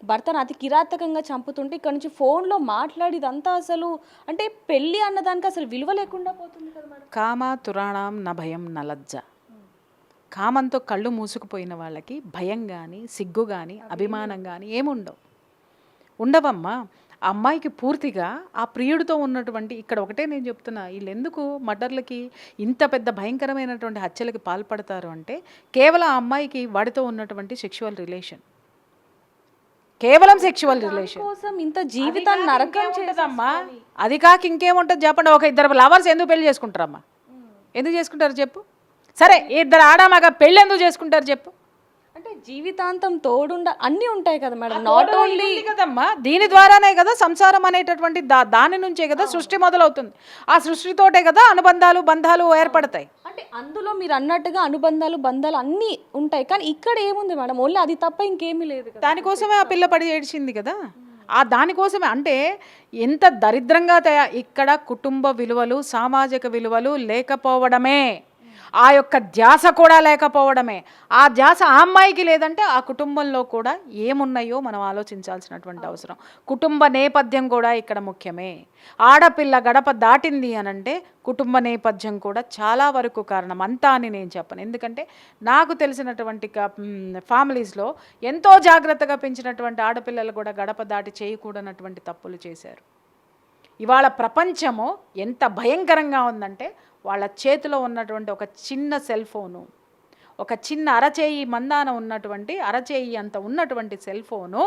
భర్తను అతి కిరాతకంగా చంపుతుంటే ఇక్కడ నుంచి ఫోన్లో మాట్లాడిదంతా అసలు అంటే పెళ్ళి అన్నదానికి అసలు విలువ లేకుండా పోతుంది కదా మేడం. కామ తురాణం న భయం నలజ్జ. కామంతో కళ్ళు మూసుకుపోయిన వాళ్ళకి భయం కానీ, సిగ్గు కానీ, అభిమానం కానీ ఉండవమ్మా. ఆ అమ్మాయికి పూర్తిగా ఆ ప్రియుడితో ఉన్నటువంటి ఇక్కడ ఒకటే నేను చెప్తున్నా, వీళ్ళు ఎందుకు మర్డర్లకి ఇంత పెద్ద భయంకరమైనటువంటి హత్యలకి పాల్పడతారు అంటే కేవలం ఆ అమ్మాయికి వాడితో ఉన్నటువంటి సెక్షువల్ రిలేషన్, కేవలం సెక్షువల్ రిలేషన్ కోసం ఇంత జీవితాన్ని నరకం చేద్దామా. అది కాక ఇంకేముంటుంది చెప్పండి? ఒక ఇద్దరు లవర్స్ ఎందుకు పెళ్లి చేసుకుంటారమ్మా? ఎందుకు చేసుకుంటారు చెప్పు? సరే, ఇద్దరు ఆడామగ పెళ్ళి ఎందుకు చేసుకుంటారు చెప్పు? అంటే జీవితాంతం తోడుండ అన్నీ ఉంటాయి కదా మేడం. నాట్ ఓన్లీ కదమ్మా, దీని ద్వారానే కదా సంసారం అనేటటువంటి దాని నుంచే కదా సృష్టి మొదలవుతుంది. ఆ సృష్టితోటే కదా అనుబంధాలు, బంధాలు ఏర్పడతాయి. అంటే అందులో మీరు అన్నట్టుగా అనుబంధాలు, బంధాలు అన్నీ ఉంటాయి. కానీ ఇక్కడ ఏముంది మేడం? ఓన్లీ అది తప్ప ఇంకేమీ లేదు. దానికోసమే ఆ పిల్ల పడి ఏడ్చింది కదా. ఆ దానికోసమే అంటే ఎంత దరిద్రంగా ఇక్కడ కుటుంబ విలువలు, సామాజిక విలువలు లేకపోవడమే, ఆ యొక్క ధ్యాస కూడా లేకపోవడమే. ఆ ధ్యాస ఆ అమ్మాయికి లేదంటే ఆ కుటుంబంలో కూడా ఏమున్నాయో మనం ఆలోచించాల్సినటువంటి అవసరం. కుటుంబ నేపథ్యం కూడా ఇక్కడ ముఖ్యమే. ఆడపిల్ల గడప దాటింది అనంటే కుటుంబ నేపథ్యం కూడా చాలా వరకు కారణం. అంతా అని నేను చెప్పను, ఎందుకంటే నాకు తెలిసినటువంటి ఫ్యామిలీస్లో ఎంతో జాగ్రత్తగా పెంచినటువంటి ఆడపిల్లలు కూడా గడప దాటి చేయకూడనటువంటి తప్పులు చేశారు. ఇవాళ ప్రపంచము ఎంత భయంకరంగా ఉందంటే వాళ్ళ చేతిలో ఉన్నటువంటి ఒక చిన్న సెల్ ఫోను, ఒక చిన్న అరచేయి మందాన ఉన్నటువంటి అరచేయి అంత ఉన్నటువంటి సెల్ ఫోను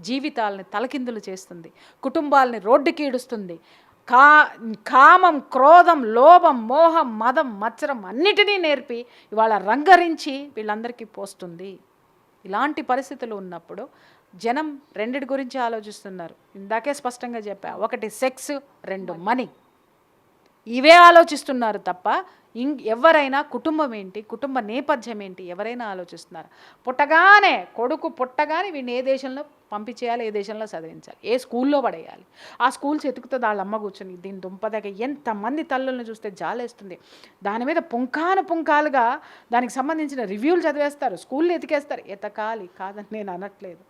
జీవితాలని తలకిందులు చేస్తుంది, కుటుంబాలని రోడ్డుకి ఈడుస్తుంది. కామం, క్రోధం, లోభం, మోహం, మదం, మత్సరం అన్నిటినీ నేర్పి ఇవాళ రంగరించి వీళ్ళందరికీ పోస్తుంది. ఇలాంటి పరిస్థితులు ఉన్నప్పుడు జనం రెండిటి గురించి ఆలోచిస్తున్నారు. ఇందాకే స్పష్టంగా చెప్పా, ఒకటి సెక్స్, 2 మనీ. ఇవే ఆలోచిస్తున్నారు తప్ప ఎవరైనా కుటుంబం ఏంటి, కుటుంబ నేపథ్యం ఏంటి ఎవరైనా ఆలోచిస్తున్నారు? కొడుకు పుట్టగానే వీడిని ఏ దేశంలో పంపించేయాలి, ఏ దేశంలో చదివించాలి, ఏ స్కూల్లో పడేయాలి, ఆ స్కూల్స్ ఎతుకుతుంది వాళ్ళ అమ్మ కూర్చొని. దీని దుంపదగ ఎంతమంది తల్లులను చూస్తే జాలేస్తుంది. దాని మీద పుంకాలుగా దానికి సంబంధించిన రివ్యూలు చదివేస్తారు, స్కూల్లో ఎతికేస్తారు. ఎతకాలి కాదని నేను అనట్లేదు,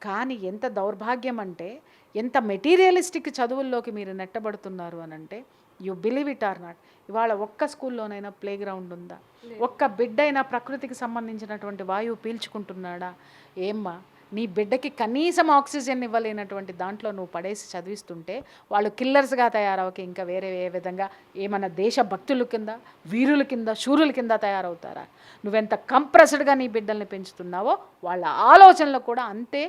కానీ ఎంత దౌర్భాగ్యం అంటే, ఎంత మెటీరియలిస్టిక్ చదువుల్లోకి మీరు నెట్టబడుతున్నారు అని అంటే, you believe it or not, ఇవాళ ఒక్క స్కూల్లోనైనా ప్లే గ్రౌండ్ ఉందా? ఒక్క బిడ్డ అయినా ప్రకృతికి సంబంధించినటువంటి వాయువు పీల్చుకుంటున్నాడా? ఏమ్మా, నీ బిడ్డకి కనీసం ఆక్సిజన్ ఇవ్వలేనటువంటి దాంట్లో నువ్వు పడేసి చదివిస్తుంటే వాళ్ళు కిల్లర్స్గా తయారవక ఇంకా వేరే ఏ విధంగా ఏమన్నా దేశభక్తుల కింద, వీరుల కింద, శూరుల కింద తయారవుతారా? నువ్వెంత కంప్రెస్డ్గా నీ బిడ్డల్ని పెంచుతున్నావో వాళ్ళ ఆలోచనలు కూడా అంతే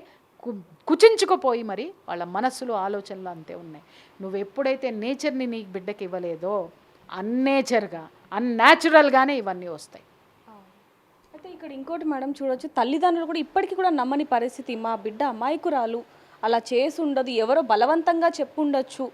కుచించుకుపోయి మరి వాళ్ళ మనస్సులు, ఆలోచనలు అంతే ఉన్నాయి. నువ్వు ఎప్పుడైతే నేచర్ని నీ బిడ్డకి ఇవ్వలేదో అన్నేచర్గా, అన్యాచురల్గానే ఇవన్నీ వస్తాయి. అయితే ఇక్కడ ఇంకోటి మేడం చూడొచ్చు, తల్లిదండ్రులు కూడా ఇప్పటికీ కూడా నమ్మని పరిస్థితి. మా బిడ్డ అమాయకురాలు, అలా చేసి ఉండదు, ఎవరో బలవంతంగా చెప్పుండొచ్చు,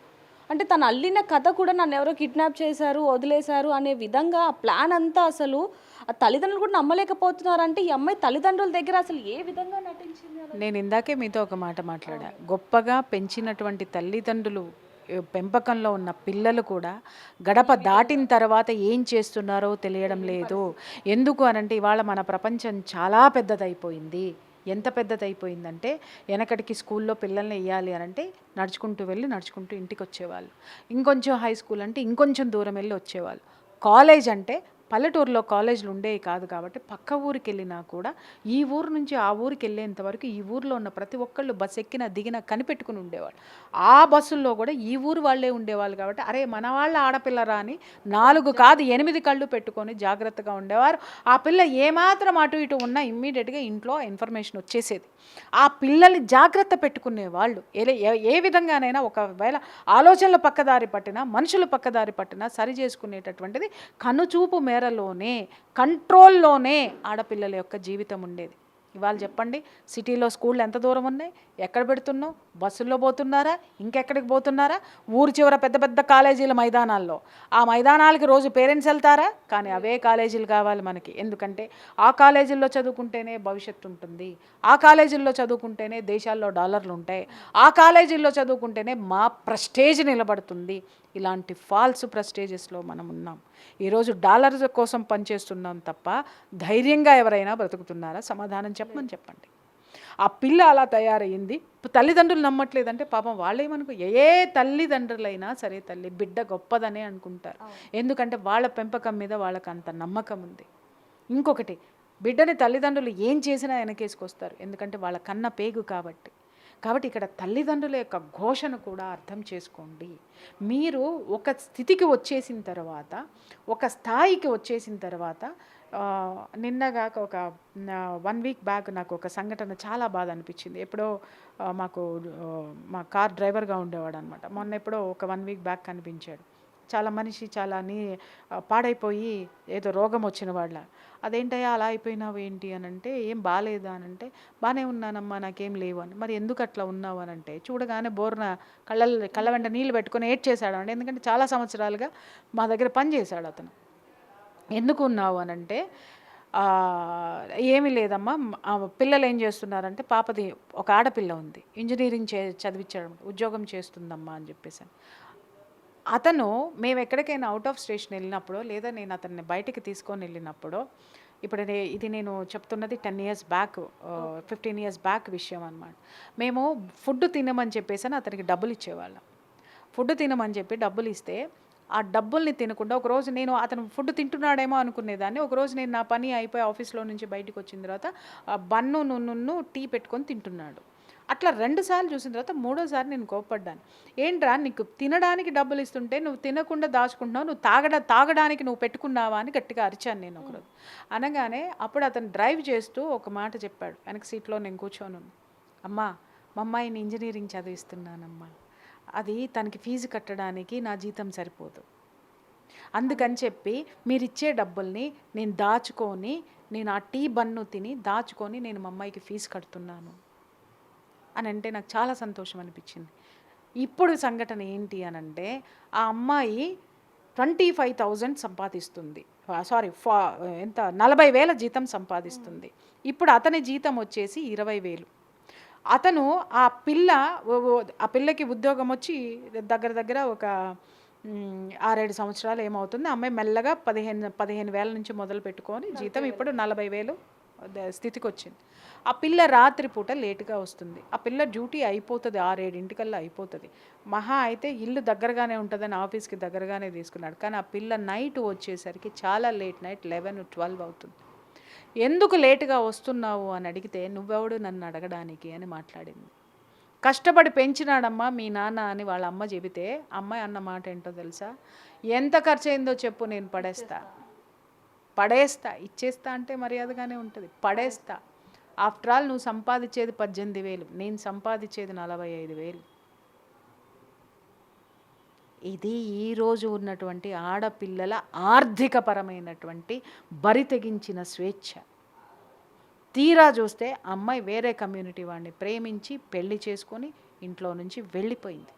అంటే తను అల్లిన కథ కూడా నన్ను ఎవరో కిడ్నాప్ చేశారు, వదిలేశారు అనే విధంగా ఆ ప్లాన్ అంతా అసలు ఆ తల్లిదండ్రులు కూడా నమ్మలేకపోతున్నారంటే ఈ అమ్మాయి తల్లిదండ్రుల దగ్గర అసలు ఏ విధంగా నటించింది? నేను ఇందాకే మీతో ఒక మాట మాట్లాడా, గొప్పగా పెంచినటువంటి తల్లిదండ్రులు, పెంపకంలో ఉన్న పిల్లలు కూడా గడప దాటిన తర్వాత ఏం చేస్తున్నారో తెలియడం లేదు. ఎందుకు అనంటే ఇవాళ మన ప్రపంచం చాలా పెద్దదైపోయింది. ఎంత పెద్దదైపోయిందంటే, వెనకటికి స్కూల్లో పిల్లల్ని వేయాలి అనంటే నడుచుకుంటూ వెళ్ళి నడుచుకుంటూ ఇంటికి వచ్చేవాళ్ళు. ఇంకొంచెం హై స్కూల్ అంటే ఇంకొంచెం దూరం వెళ్ళి వచ్చేవాళ్ళు. కాలేజ్ అంటే పల్లెటూరులో కాలేజీలు ఉండేవి కాదు కాబట్టి పక్క ఊరికి వెళ్ళినా కూడా ఈ ఊరు నుంచి ఆ ఊరికి వెళ్ళేంతవరకు ఈ ఊరిలో ఉన్న ప్రతి ఒక్కళ్ళు బస్సు ఎక్కినా దిగినా కనిపెట్టుకుని ఉండేవాళ్ళు. ఆ బస్సుల్లో కూడా ఈ ఊరు వాళ్ళే ఉండేవాళ్ళు కాబట్టి అరే మన వాళ్ళ ఆడపిల్లరా అని 4 కాదు 8 కళ్ళు పెట్టుకొని జాగ్రత్తగా ఉండేవారు. ఆ పిల్ల ఏమాత్రం అటు ఇటు ఉన్నా ఇమ్మీడియట్గా ఇంట్లో ఇన్ఫర్మేషన్ వచ్చేసేది. ఆ పిల్లల్ని జాగ్రత్త పెట్టుకునేవాళ్ళు. ఏ విధంగానైనా ఒకవేళ ఆలోచనలు పక్కదారి పట్టినా, మనుషులు పక్కదారి పట్టినా సరి చేసుకునేటటువంటిది కనుచూపు మేరలోనే, కంట్రోల్లోనే ఆడపిల్లల యొక్క జీవితం ఉండేది. ఇవాళ చెప్పండి, సిటీలో స్కూళ్ళు ఎంత దూరం ఉన్నాయి? ఎక్కడ పెడుతున్నావు? బస్సుల్లో పోతున్నారా? ఇంకెక్కడికి పోతున్నారా? ఊరు చివర పెద్ద పెద్ద కాలేజీల మైదానాల్లో, ఆ మైదానాలకి రోజు పేరెంట్స్ వెళ్తారా? కానీ అవే కాలేజీలు కావాలి మనకి. ఎందుకంటే ఆ కాలేజీల్లో చదువుకుంటేనే భవిష్యత్తు ఉంటుంది, ఆ కాలేజీల్లో చదువుకుంటేనే దేశాల్లో డాలర్లు ఉంటాయి, ఆ కాలేజీల్లో చదువుకుంటేనే మా ప్రెస్టేజ్ నిలబడుతుంది. ఇలాంటి ఫాల్స్ ప్రెస్టేజెస్లో మనం ఉన్నాం. ఈరోజు డాలర్స్ కోసం పనిచేస్తున్నాం తప్ప ధైర్యంగా ఎవరైనా బ్రతుకుతున్నారా? సమాధానం చెప్పమని చెప్పండి. ఆ పిల్ల అలా తయారయ్యింది. తల్లిదండ్రులు నమ్మట్లేదంటే పాపం వాళ్ళేమనుకో, ఏ తల్లిదండ్రులైనా సరే తల్లి బిడ్డ గొప్పదనే అనుకుంటారు. ఎందుకంటే వాళ్ళ పెంపకం మీద వాళ్ళకి అంత నమ్మకం ఉంది. ఇంకొకటి, బిడ్డని తల్లిదండ్రులు ఏం చేసినా వెనకేసుకొస్తారు, ఎందుకంటే వాళ్ళ కన్న పేగు కాబట్టి. ఇక్కడ తల్లిదండ్రుల యొక్క ఘోషను కూడా అర్థం చేసుకోండి. మీరు ఒక స్థితికి వచ్చేసిన తర్వాత, ఒక స్థాయికి వచ్చేసిన తర్వాత, నిన్నగాక ఒక 1 వీక్ బ్యాక్ నాకు ఒక సంఘటన చాలా బాధ అనిపించింది. ఎప్పుడో మా కార్ డ్రైవర్గా ఉండేవాడు అనమాట. మొన్న ఎప్పుడో ఒక 1 వీక్ బ్యాక్ కనిపించాడు. చాలా మనిషి చాలా పాడైపోయి ఏదో రోగం వచ్చిన వాళ్ళ. అదేంటయ్యా అలా అయిపోయినావు ఏంటి అని అంటే, ఏం బాగాలేదా అని అంటే, బాగానే ఉన్నానమ్మా నాకేం లేవు అని. మరి ఎందుకు అట్లా ఉన్నావు అని అంటే, చూడగానే బోర్న కళ్ళ వెంట నీళ్ళు పెట్టుకొని ఏడ్చేశాడు అండి. ఎందుకంటే చాలా సంవత్సరాలుగా మా దగ్గర పని చేశాడు అతను. ఎందుకు ఉన్నావు అని అంటే, ఏమీ లేదమ్మా, పిల్లలు ఏం చేస్తున్నారంటే, పాపది ఒక ఆడపిల్ల ఉంది, ఇంజనీరింగ్ చదివించడం, ఉద్యోగం చేస్తుందమ్మా అని చెప్పేసి. అతను మేము ఎక్కడికైనా అవుట్ ఆఫ్ స్టేషన్ వెళ్ళినప్పుడు, లేదా నేను అతన్ని బయటికి తీసుకొని వెళ్ళినప్పుడు, ఇప్పుడు ఇది నేను చెప్తున్నది 10 ఇయర్స్ బ్యాక్, 15 ఇయర్స్ బ్యాక్ విషయం అనమాట. మేము ఫుడ్ తినమని చెప్పేసి అతనికి డబ్బులు ఇచ్చేవాళ్ళం. ఫుడ్ తినమని చెప్పి డబ్బులు ఇస్తే ఆ డబ్బుల్ని తినకుండా, ఒకరోజు నేను అతను ఫుడ్ తింటున్నాడేమో అనుకునేదాన్ని. ఒకరోజు నేను నా పని అయిపోయి ఆఫీస్లో నుంచి బయటకు వచ్చిన తర్వాత బన్ను టీ పెట్టుకొని తింటున్నాడు. అట్లా 2 సార్లు చూసిన తర్వాత 3వసారి నేను కోప్పడ్డాను. ఏంట్రా, నీకు తినడానికి డబ్బులు ఇస్తుంటే నువ్వు తినకుండా దాచుకుంటున్నావు, నువ్వు తాగడానికి నువ్వు పెట్టుకున్నావా అని గట్టిగా అరిచాను నేను ఒకరోజు. అనగానే అప్పుడు అతను డ్రైవ్ చేస్తూ ఒక మాట చెప్పాడు. వెనక సీట్లో నేను కూర్చొని, అమ్మా మా అమ్మాయిని ఇంజనీరింగ్ చదివిస్తున్నానమ్మా, అది తనకి ఫీజు కట్టడానికి నా జీతం సరిపోదు, అందుకని చెప్పి మీరిచ్చే డబ్బుల్ని నేను దాచుకొని, నేను ఆ టీ బన్ను తిని దాచుకొని నేను మా అమ్మాయికి ఫీజు కడుతున్నాను అని అంటే నాకు చాలా సంతోషం అనిపించింది. ఇప్పుడు సంఘటన ఏంటి అని అంటే, ఆ అమ్మాయి 25,000 సంపాదిస్తుంది, ఎంత 40,000 జీతం సంపాదిస్తుంది. ఇప్పుడు అతని జీతం వచ్చేసి 20,000. అతను ఆ పిల్లకి ఉద్యోగం వచ్చి దగ్గర ఒక 6-7 సంవత్సరాలు ఏమవుతుంది. అమ్మాయి మెల్లగా 15,000 నుంచి మొదలు పెట్టుకొని జీతం ఇప్పుడు 40,000 స్థితికి వచ్చింది. ఆ పిల్ల రాత్రిపూట లేటుగా వస్తుంది. ఆ పిల్ల డ్యూటీ అయిపోతుంది 6-7 అయిపోతుంది. మహా అయితే ఇల్లు దగ్గరగానే ఉంటుందని ఆఫీస్కి దగ్గరగానే తీసుకున్నాడు. కానీ ఆ పిల్ల నైట్ వచ్చేసరికి చాలా లేట్ నైట్ 11-12 అవుతుంది. ఎందుకు లేటుగా వస్తున్నావు అని అడిగితే నువ్వెవడు నన్ను అడగడానికి అని మాట్లాడింది. కష్టపడి పెంచినాడమ్మా మీ నాన్న అని వాళ్ళ అమ్మ చెబితే అమ్మాయి అన్న మాట ఏంటో తెలుసా, ఎంత ఖర్చు అయిందో చెప్పు నేను పడేస్తా ఇచ్చేస్తా అంటే మర్యాదగానే ఉంటుంది, పడేస్తా. ఆఫ్టర్ ఆల్ నువ్వు సంపాదించేది 18,000, నేను సంపాదించేది 45,000. ఇది ఈరోజు ఉన్నటువంటి ఆడపిల్లల ఆర్థికపరమైనటువంటి బరి తెగించిన స్వేచ్ఛ. తీరా చూస్తే అమ్మాయి వేరే కమ్యూనిటీ వాడిని ప్రేమించి పెళ్లి చేసుకొని ఇంట్లో నుంచి వెళ్ళిపోయింది.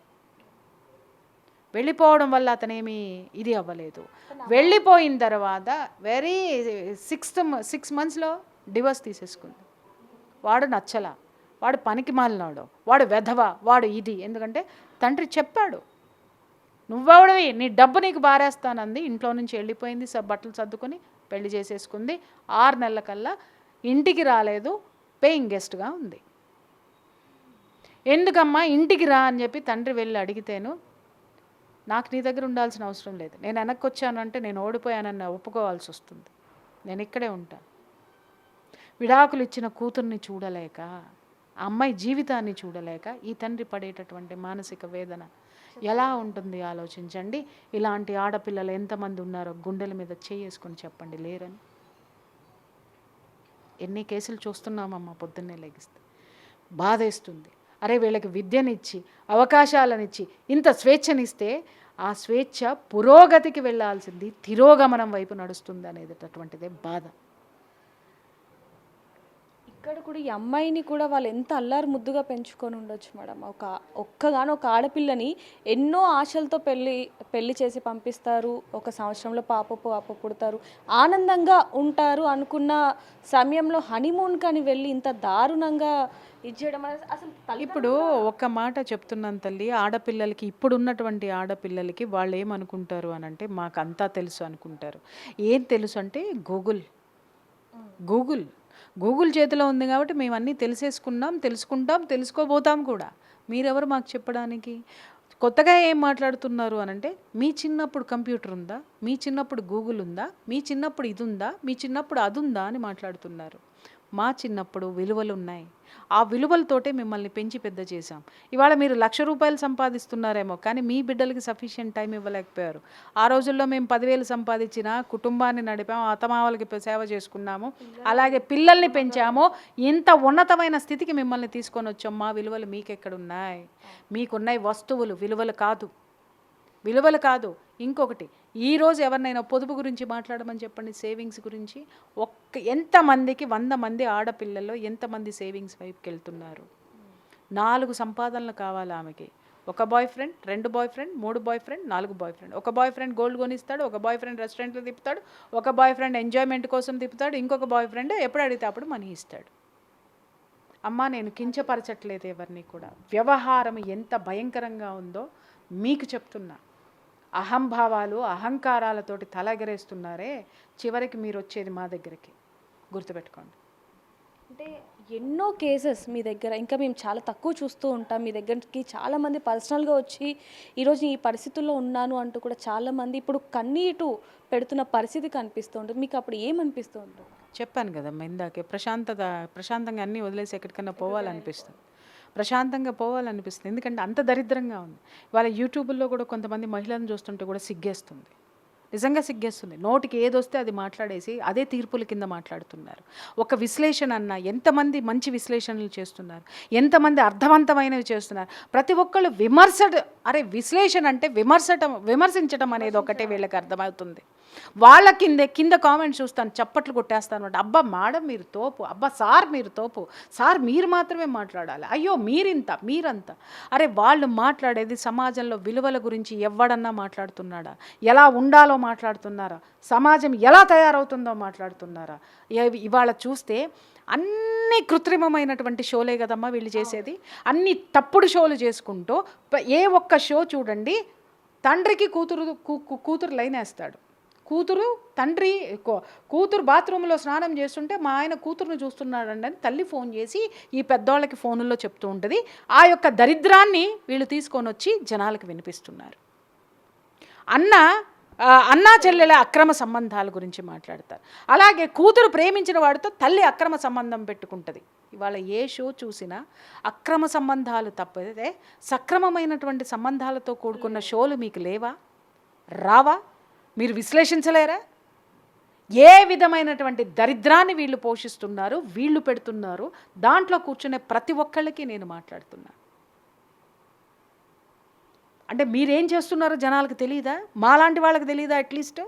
వెళ్ళిపోవడం వల్ల అతనేమి ఇది అవ్వలేదు. వెళ్ళిపోయిన తర్వాత 6 monthsలో డివోర్స్ తీసేసుకుంది. వాడు నచ్చలా, వాడు పనికి మాలినాడు, వాడు వెధవ, వాడు ఇది. ఎందుకంటే తండ్రి చెప్పాడు, నువ్వెవడివి, నీ డబ్బు నీకు బారేస్తానంది. ఇంట్లో నుంచి వెళ్ళిపోయింది, బట్టలు సర్దుకొని పెళ్లి చేసేసుకుంది. 6 నెలల కల్లా ఇంటికి రాలేదు, పేయింగ్ గెస్ట్గా ఉంది. ఎందుకమ్మా ఇంటికి రా అని చెప్పి తండ్రి వెళ్ళి అడిగితేను, నాకు నీ దగ్గర ఉండాల్సిన అవసరం లేదు, నేను వెనక్కి వచ్చానంటే నేను ఓడిపోయానన్న ఒప్పుకోవాల్సి వస్తుంది, నేను ఇక్కడే ఉంటాను. విడాకులు ఇచ్చిన కూతుర్ని చూడలేక, ఆ అమ్మాయి జీవితాన్ని చూడలేక ఈ తండ్రి పడేటటువంటి మానసిక వేదన ఎలా ఉంటుంది ఆలోచించండి. ఇలాంటి ఆడపిల్లలు ఎంతమంది ఉన్నారో గుండెల మీద చేసుకొని చెప్పండి, లేరని. ఎన్ని కేసులు చూస్తున్నామమ్మా పొద్దున్నే లెగిస్తే. బాధేస్తుంది. అరే వీళ్ళకి విద్యనిచ్చి అవకాశాలనిచ్చి ఇంత స్వేచ్ఛనిస్తే ఆ స్వేచ్ఛ పురోగతికి వెళ్ళాల్సింది తిరోగమనం వైపు నడుస్తుంది అనేటటువంటిదే బాధ. ఇక్కడ కూడా ఈ అమ్మాయిని కూడా వాళ్ళు ఎంత అల్లారు ముద్దుగా పెంచుకొని ఉండొచ్చు మేడం. ఒక్క ఆడపిల్లని ఎన్నో ఆశలతో పెళ్లి చేసి పంపిస్తారు. ఒక సంవత్సరంలో పాప పుడతారు, ఆనందంగా ఉంటారు అనుకున్న సమయంలో హనీమూన్ కానీ వెళ్ళి ఇంత దారుణంగా ఇచ్చేయడం అనేది అసలు. ఇప్పుడు ఒక్క మాట చెప్తున్నాను తల్లి, ఆడపిల్లలకి ఇప్పుడు ఉన్నటువంటి ఆడపిల్లలకి వాళ్ళు ఏమనుకుంటారు అని అంటే మాకు అంతా తెలుసు అనుకుంటారు. ఏం తెలుసు అంటే గూగుల్ చేతిలో ఉంది కాబట్టి మేము అన్నీ తెలుసుకుంటాం, తెలుసుకోబోతాం కూడా. మీరెవరు మాకు చెప్పడానికి? కొత్తగా ఏం మాట్లాడుతున్నారు అని అంటే, మీ చిన్నప్పుడు కంప్యూటర్ ఉందా, మీ చిన్నప్పుడు గూగుల్ ఉందా, మీ చిన్నప్పుడు ఇది ఉందా, మీ చిన్నప్పుడు అది ఉందా అని మాట్లాడుతున్నారు. మా చిన్నప్పుడు విలువలు ఉన్నాయి, ఆ విలువలతోటే మిమ్మల్ని పెంచి పెద్ద చేశాం. ఇవాళ మీరు ₹1,00,000 సంపాదిస్తున్నారేమో, కానీ మీ బిడ్డలకి సఫిషియెంట్ టైం ఇవ్వలేకపోయారు. ఆ రోజుల్లో మేము 10,000 సంపాదించిన కుటుంబాన్ని నడిపాము, అత్తమామలకి సేవ చేసుకున్నాము, అలాగే పిల్లల్ని పెంచాము, ఇంత ఉన్నతమైన స్థితికి మిమ్మల్ని తీసుకొని వచ్చాం. మా విలువలు మీకెక్కడున్నాయి? మీకున్నాయి వస్తువులు, విలువలు కాదు. ఇంకొకటి, ఈరోజు ఎవరినైనా పొదుపు గురించి మాట్లాడమని చెప్పండి, సేవింగ్స్ గురించి. ఎంతమందికి 100 మంది ఆడపిల్లల్లో ఎంతమంది సేవింగ్స్ వైపుకి వెళ్తున్నారు? 4 సంపాదనలు కావాలి ఆమెకి. 1 boyfriend, 2 boyfriend, 3 boyfriend, 4 boyfriend. 1 boyfriend gold కొనిస్తాడు, 1 బాయ్ ఫ్రెండ్ రెస్టారెంట్లో తిప్పుతాడు, 1 బాయ్ ఫ్రెండ్ ఎంజాయ్మెంట్ కోసం తిప్పుతాడు, ఇంకొక బాయ్ ఫ్రెండ్ ఎప్పుడు అడిగితే అప్పుడు మనీ ఇస్తాడు. అమ్మా నేను కించపరచట్లేదు ఎవరిని కూడా. వ్యవహారం ఎంత భయంకరంగా ఉందో మీకు చెప్తున్నా. అహంభావాలు అహంకారాలతోటి తలెగరేస్తున్నారే, చివరికి మీరు వచ్చేది మా దగ్గరికి, గుర్తుపెట్టుకోండి. అంటే ఎన్నో కేసెస్ మీ దగ్గర ఇంకా మేము చాలా తక్కువ చూస్తూ ఉంటాం. మీ దగ్గరికి చాలామంది పర్సనల్గా వచ్చి ఈరోజు ఈ పరిస్థితుల్లో ఉన్నాను అంటూ కూడా చాలామంది ఇప్పుడు కన్నీటు పెడుతున్న పరిస్థితి కనిపిస్తూ ఉంటుంది. మీకు అప్పుడు ఏమనిపిస్తూ ఉంటుంది? చెప్పాను కదమ్మా ఇందాకే, ప్రశాంతంగా అన్నీ వదిలేసి ఎక్కడికన్నా పోవాలనిపిస్తుంది, ప్రశాంతంగా పోవాలనిపిస్తుంది. ఎందుకంటే అంత దరిద్రంగా ఉంది. వాళ్ళ యూట్యూబ్లో కూడా కొంతమంది మహిళలను చూస్తుంటే కూడా సిగ్గేస్తుంది, నిజంగా సిగ్గేస్తుంది. నోటికి ఏదొస్తే అది మాట్లాడేసి అదే తీర్పుల కింద మాట్లాడుతున్నారు. ఒక విశ్లేషణ అన్న ఎంతమంది మంచి విశ్లేషణలు చేస్తున్నారు, ఎంతమంది అర్థవంతమైనవి చేస్తున్నారు. ప్రతి ఒక్కళ్ళు విశ్లేషణ అంటే విమర్శించడం అనేది ఒకటే వీళ్ళకి అర్థమవుతుంది. వాళ్ళ కింద కామెంట్స్ చూస్తాను, చప్పట్లు కొట్టేస్తాను అంటే, అబ్బా మేడం మీరు తోపు, అబ్బా సార్ మీరు తోపు, సార్ మీరు మాత్రమే మాట్లాడాలి, అయ్యో మీరంతా. అరే వాళ్ళు మాట్లాడేది సమాజంలో విలువల గురించి ఎవడన్నా మాట్లాడుతున్నాడా? ఎలా ఉండాలో మాట్లాడుతున్నారా? సమాజం ఎలా తయారవుతుందో మాట్లాడుతున్నారా? ఇవాళ చూస్తే అన్ని కృత్రిమమైనటువంటి షోలే కదమ్మా వీళ్ళు చేసేది. అన్ని తప్పుడు షోలు చేసుకుంటూ ఏ ఒక్క షో చూడండి, తండ్రికి కూతురు లైన్ వేస్తాడు, కూతురు తండ్రి కూతురు బాత్రూంలో స్నానం చేస్తుంటే మా ఆయన కూతురుని చూస్తున్నాడండి అని తల్లి ఫోన్ చేసి ఈ పెద్దోళ్ళకి ఫోనుల్లో చెప్తూ ఉంటుంది. ఆ యొక్క దరిద్రాన్ని వీళ్ళు తీసుకొని వచ్చి జనాలకు వినిపిస్తున్నారు. అన్నా చెల్లెల అక్రమ సంబంధాల గురించి మాట్లాడతారు. అలాగే కూతురు ప్రేమించిన వాడితో తల్లి అక్రమ సంబంధం పెట్టుకుంటుంది. ఇవాళ ఏ షో చూసినా అక్రమ సంబంధాలు తప్పితే సక్రమమైనటువంటి సంబంధాలతో కూడుకున్న షోలు మీకు లేవా, రావా? మీరు విశ్లేషించలేరా? ఏ విధమైనటువంటి దరిద్రాన్ని వీళ్ళు పోషిస్తున్నారు, వీళ్ళు పెడుతున్నారు. దాంట్లో కూర్చునే ప్రతి ఒక్కళ్ళకి నేను మాట్లాడుతున్నాను. అంటే మీరేం చేస్తున్నారో జనాలకు తెలియదా? మాలాంటి వాళ్ళకి తెలియదా? అట్లీస్ట్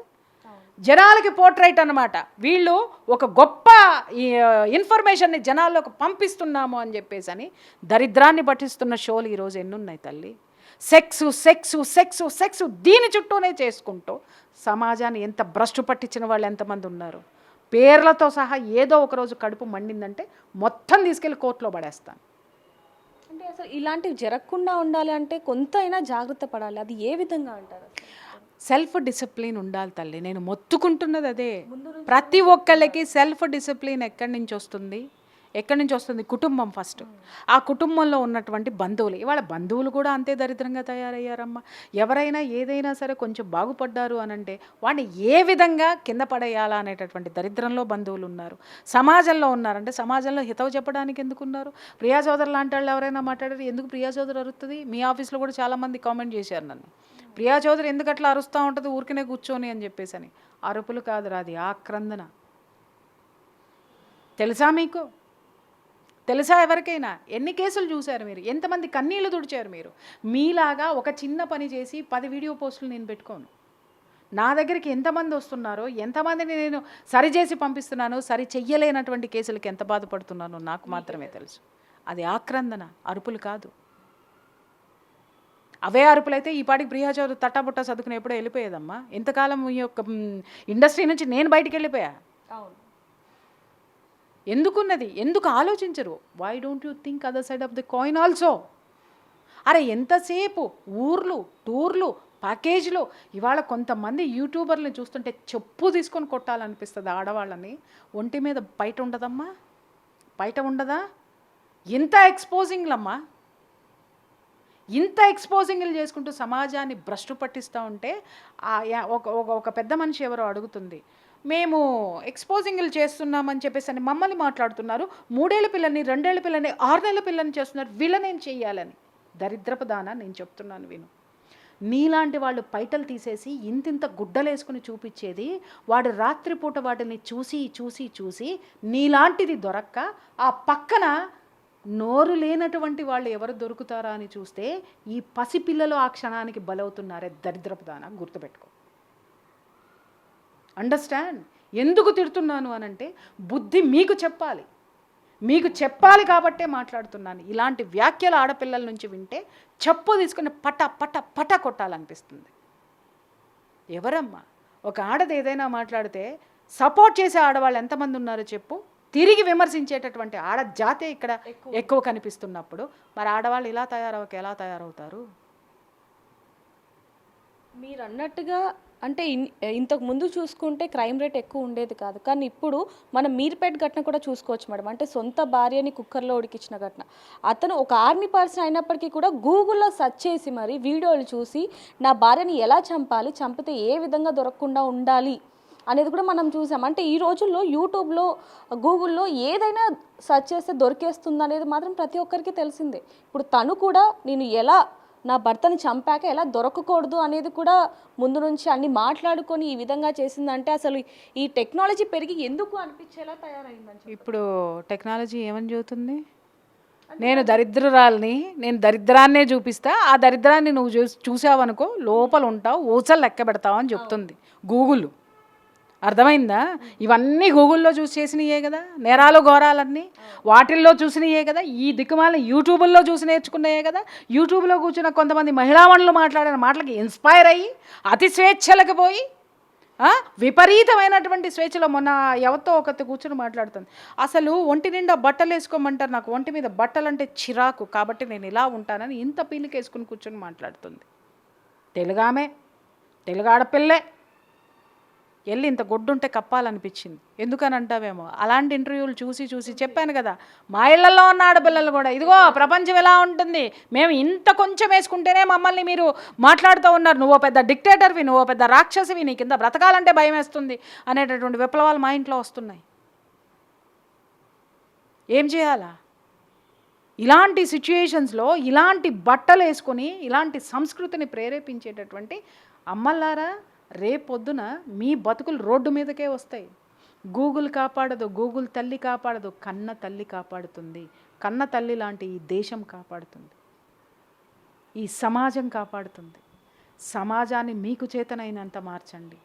జనాలకి పోర్ట్రైట్ అన్నమాట. వీళ్ళు ఒక గొప్ప ఇన్ఫర్మేషన్ని జనాల్లోకి పంపిస్తున్నాము అని చెప్పేసి అని దరిద్రాన్ని పట్టిస్తున్న షోలు ఈరోజు ఎన్నున్నాయి తల్లి. సెక్సు సెక్సు సెక్సు సెక్సు దీని చుట్టూనే చేసుకుంటూ సమాజాన్ని ఎంత భ్రష్టు పట్టించిన వాళ్ళు ఎంతమంది ఉన్నారు. పేర్లతో సహా ఏదో ఒకరోజు కడుపు మండిందంటే మొత్తం తీసుకెళ్ళి కోర్టులో పడేస్తాను. అంటే అసలు ఇలాంటివి జరగకుండా ఉండాలి అంటే కొంత అయినా జాగ్రత్త పడాలి. అది ఏ విధంగా అంటారు? సెల్ఫ్ డిసిప్లిన్ ఉండాలి తల్లి. నేను మొత్తుకుంటున్నది అదే. ప్రతి ఒక్కళ్ళకి సెల్ఫ్ డిసిప్లిన్ ఎక్కడి నుంచి వస్తుంది? కుటుంబం ఫస్ట్. ఆ కుటుంబంలో ఉన్నటువంటి బంధువులు. ఇవాళ బంధువులు కూడా అంతే దరిద్రంగా తయారయ్యారమ్మా. ఎవరైనా ఏదైనా సరే కొంచెం బాగుపడ్డారు అనంటే వాడిని ఏ విధంగా కింద పడేయాలా అనేటటువంటి దరిద్రంలో బంధువులు ఉన్నారు. సమాజంలో ఉన్నారంటే సమాజంలో హితవు చెప్పడానికి ఎందుకు ఉన్నారు? ప్రియా చౌదరి లాంటి వాళ్ళు ఎవరైనా మాట్లాడారు, ఎందుకు ప్రియా చౌదరి అరుస్తుంది? మీ ఆఫీస్లో కూడా చాలామంది కామెంట్ చేశారు నన్ను, ప్రియా చౌదరి ఎందుకు అట్లా అరుస్తూ ఉంటుంది ఊరికనే కూర్చొని అని చెప్పేసి అని. అరుపులు కాదురా, అది ఆక్రందన. తెలుసా మీకు? తెలుసా ఎవరికైనా? ఎన్ని కేసులు చూశారు మీరు? ఎంతమంది కన్నీళ్లు తుడిచారు మీరు? మీలాగా ఒక చిన్న పని చేసి 10 వీడియో పోస్టులు నేను పెట్టుకోను. నా దగ్గరికి ఎంతమంది వస్తున్నారో, ఎంతమందిని నేను సరిచేసి పంపిస్తున్నానో, సరి చెయ్యలేనటువంటి కేసులకి ఎంత బాధపడుతున్నానో నాకు మాత్రమే తెలుసు. అది ఆక్రందన, అరుపులు కాదు. అవే అరుపులైతే ఈ పాటికి ప్రియా చౌదరి తట్టాబుట్టా చదువుకుని ఎప్పుడో వెళ్ళిపోయేదమ్మా. ఇంతకాలం ఈ యొక్క ఇండస్ట్రీ నుంచి నేను బయటికి వెళ్ళిపోయా. ఎందుకున్నది? ఎందుకు ఆలోచించరు? Why don't you think other side of the coin also? అరే ఎంతసేపు ఊర్లు, టూర్లు, ప్యాకేజీలు. ఇవాళ కొంతమంది యూట్యూబర్ని చూస్తుంటే చెప్పు తీసుకొని కొట్టాలనిపిస్తుంది ఆడవాళ్ళని. ఒంటి మీద బయట ఉండదమ్మా, బయట ఉండదా? ఇంత ఎక్స్పోజింగ్లమ్మా, ఇంత ఎక్స్పోజింగ్లు చేసుకుంటూ సమాజాన్ని భ్రష్టు పట్టిస్తూ ఉంటే ఒక పెద్ద మనిషి ఎవరో అడుగుతుంది, మేము ఎక్స్పోజింగ్లు చేస్తున్నామని చెప్పేసి అని మమ్మల్ని మాట్లాడుతున్నారు. 3 ఏళ్ల పిల్లని, 2 ఏళ్ల పిల్లని, 6 నెలల పిల్లని చేస్తున్నారు, వీళ్ళనేం చెయ్యాలని. దరిద్రపు దానా నేను చెప్తున్నాను విను. నీలాంటి వాళ్ళు పైటలు తీసేసి ఇంతింత గుడ్డలేసుకుని చూపించేది, వాడు రాత్రిపూట వాటిని చూసి చూసి చూసి నీలాంటిది దొరక్క ఆ పక్కన నోరు లేనటువంటి వాళ్ళు ఎవరు దొరుకుతారా అని చూస్తే ఈ పసిపిల్లలు ఆ క్షణానికి బలవుతున్నారే. దరిద్రపు దానా గుర్తుపెట్టుకో. అండర్స్టాండ్? ఎందుకు తిడుతున్నాను అనంటే బుద్ధి మీకు చెప్పాలి, మీకు చెప్పాలి కాబట్టే మాట్లాడుతున్నాను. ఇలాంటి వ్యాఖ్యలు ఆడపిల్లల నుంచి వింటే చెప్పు తీసుకుని పట పట పట కొట్టాలనిపిస్తుంది. ఎవరమ్మా? ఒక ఆడది ఏదైనా మాట్లాడితే సపోర్ట్ చేసే ఆడవాళ్ళు ఎంతమంది ఉన్నారో చెప్పు. తిరిగి విమర్శించేటటువంటి ఆడ జాతే ఇక్కడ ఎక్కువ కనిపిస్తున్నప్పుడు మరి ఆడవాళ్ళు ఇలా ఎలా తయారవుతారు? మీరు అన్నట్టుగా అంటే ఇంతకు ముందు చూసుకుంటే క్రైమ్ రేట్ ఎక్కువ ఉండేది కాదు, కానీ ఇప్పుడు మనం మీర్పేట్ ఘటన కూడా చూసుకోవచ్చు మేడం. అంటే సొంత భార్యని కుక్కర్లో ఉడికించిన ఘటన. అతను ఒక ఆర్మీ పర్సన్ అయినప్పటికీ కూడా గూగుల్లో సెర్చ్ చేసి మరి వీడియోలు చూసి నా భార్యని ఎలా చంపాలి, చంపితే ఏ విధంగా దొరకకుండా ఉండాలి అనేది కూడా మనం చూసాం. అంటే ఈ రోజుల్లో యూట్యూబ్లో, గూగుల్లో ఏదైనా సెర్చ్ చేస్తే దొరికేస్తుంది అనేది మాత్రం ప్రతి ఒక్కరికి తెలిసిందే. ఇప్పుడు తను కూడా నేను ఎలా నా భర్తని చంపాక ఎలా దొరకకూడదు అనేది కూడా ముందు నుంచి అన్ని మాట్లాడుకొని ఈ విధంగా చేసిందంటే అసలు ఈ టెక్నాలజీ పెరిగి ఎందుకు అనిపించేలా తయారైందని. ఇప్పుడు టెక్నాలజీ ఏమని చెబుతుంది? నేను దరిద్రురాల్ని, నేను దరిద్రాన్నే చూపిస్తా, ఆ దరిద్రాన్ని నువ్వు చూసావనుకో లోపల ఉంటావు, ఊసలు లెక్క పెడతావు అని చెప్తుంది గూగుల్. అర్థమైందా? ఇవన్నీ గూగుల్లో చూసి చేసినయే కదా, నేరాలు ఘోరాలన్నీ వాటిల్లో చూసినయే కదా, ఈ దిక్కుమాలని యూట్యూబ్లో చూసి నేర్చుకున్నాయే కదా. యూట్యూబ్లో కూర్చున్న కొంతమంది మహిళామణులు మాట్లాడిన మాటలకి ఇన్స్పైర్ అయ్యి అతి స్వేచ్ఛలకు పోయి విపరీతమైనటువంటి స్వేచ్ఛలో మొన్న ఎవరితో ఒకరితో కూర్చొని మాట్లాడుతుంది. అసలు ఒంటి నిండా బట్టలు వేసుకోమంటారు, నాకు ఒంటి మీద బట్టలు అంటే చిరాకు, కాబట్టి నేను ఇలా ఉంటానని ఇంత పీలికి వేసుకుని కూర్చొని మాట్లాడుతుంది. తెలుగామె, తెలుగు ఆడపిల్లే. వెళ్ళి ఇంత గొడ్డుంటే కప్పాలనిపించింది. ఎందుకని అంటావేమో, అలాంటి ఇంటర్వ్యూలు చూసి చూసి చెప్పాను కదా, మా ఇళ్లలో ఉన్న ఆడపిల్లలు కూడా ఇదిగో ప్రపంచం ఎలా ఉంటుంది, మేము ఇంత కొంచెం వేసుకుంటేనే మమ్మల్ని మీరు మాట్లాడుతూ ఉన్నారు, నువ్వో పెద్ద డిక్టేటర్వి, నువ్వో పెద్ద రాక్షసివి, నీ కింద బ్రతకాలంటే భయం వేస్తుంది అనేటటువంటి విప్లవాలు మా ఇంట్లో వస్తున్నాయి. ఏం చేయాలా? ఇలాంటి సిచ్యుయేషన్స్లో ఇలాంటి బట్టలు వేసుకొని ఇలాంటి సంస్కృతిని ప్రేరేపించేటటువంటి అమ్మలారా, రేపొద్దున మీ బతుకులు రోడ్డు మీదకే వస్తాయి. గూగుల్ కాపాడదు, గూగుల్ తల్లి కాపాడదు, కన్న తల్లి కాపాడుతుంది. కన్న తల్లి లాంటి ఈ దేశం కాపాడుతుంది, ఈ సమాజం కాపాడుతుంది. సమాజాన్ని మీకు చేతనైనంత మార్చండి.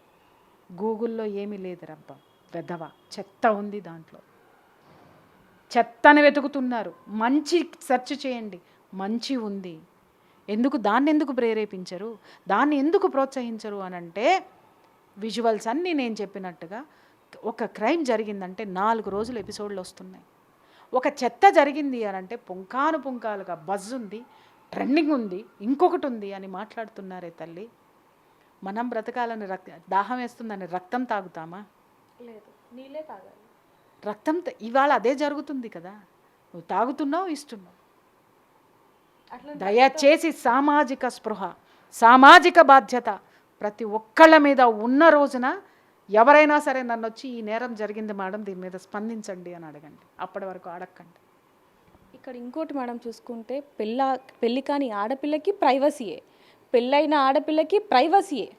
గూగుల్లో ఏమీ లేదు రబ్బా, వెధవ చెత్త ఉంది దాంట్లో, చెత్తని వెతుకుతున్నారు. మంచి సెర్చ్ చేయండి, మంచి ఉంది. దాన్ని ఎందుకు ప్రేరేపించరు, దాన్ని ఎందుకు ప్రోత్సహించరు అని అంటే, విజువల్స్ అన్నీ నేను చెప్పినట్టుగా ఒక క్రైమ్ జరిగిందంటే 4 రోజులు ఎపిసోడ్లు వస్తున్నాయి. ఒక చెత్త జరిగింది అని అంటే పుంకాలుగా బజ్ ఉంది, ట్రెండింగ్ ఉంది, ఇంకొకటి ఉంది అని మాట్లాడుతున్నారే తల్లి. మనం బ్రతకాలని దాహం వేస్తుందని రక్తం తాగుతామా? లేదు, నీళ్ళే తాగాలి. రక్తం ఇవాళ అదే జరుగుతుంది కదా, నువ్వు తాగుతున్నావు, ఇస్తున్నావు. దయచేసి సామాజిక స్పృహ, సామాజిక బాధ్యత ప్రతి ఒక్కళ్ళ మీద ఉన్న రోజున ఎవరైనా సరే నన్ను వచ్చి ఈ నేరం జరిగింది మేడం, దీని మీద స్పందించండి అని అడగండి. అప్పటి వరకు అడగండి. ఇక్కడ ఇంకోటి మేడం చూసుకుంటే, పెళ్ళి కాని ఆడపిల్లకి ప్రైవసీయే, పెళ్ళైన ఆడపిల్లకి ప్రైవసీయే.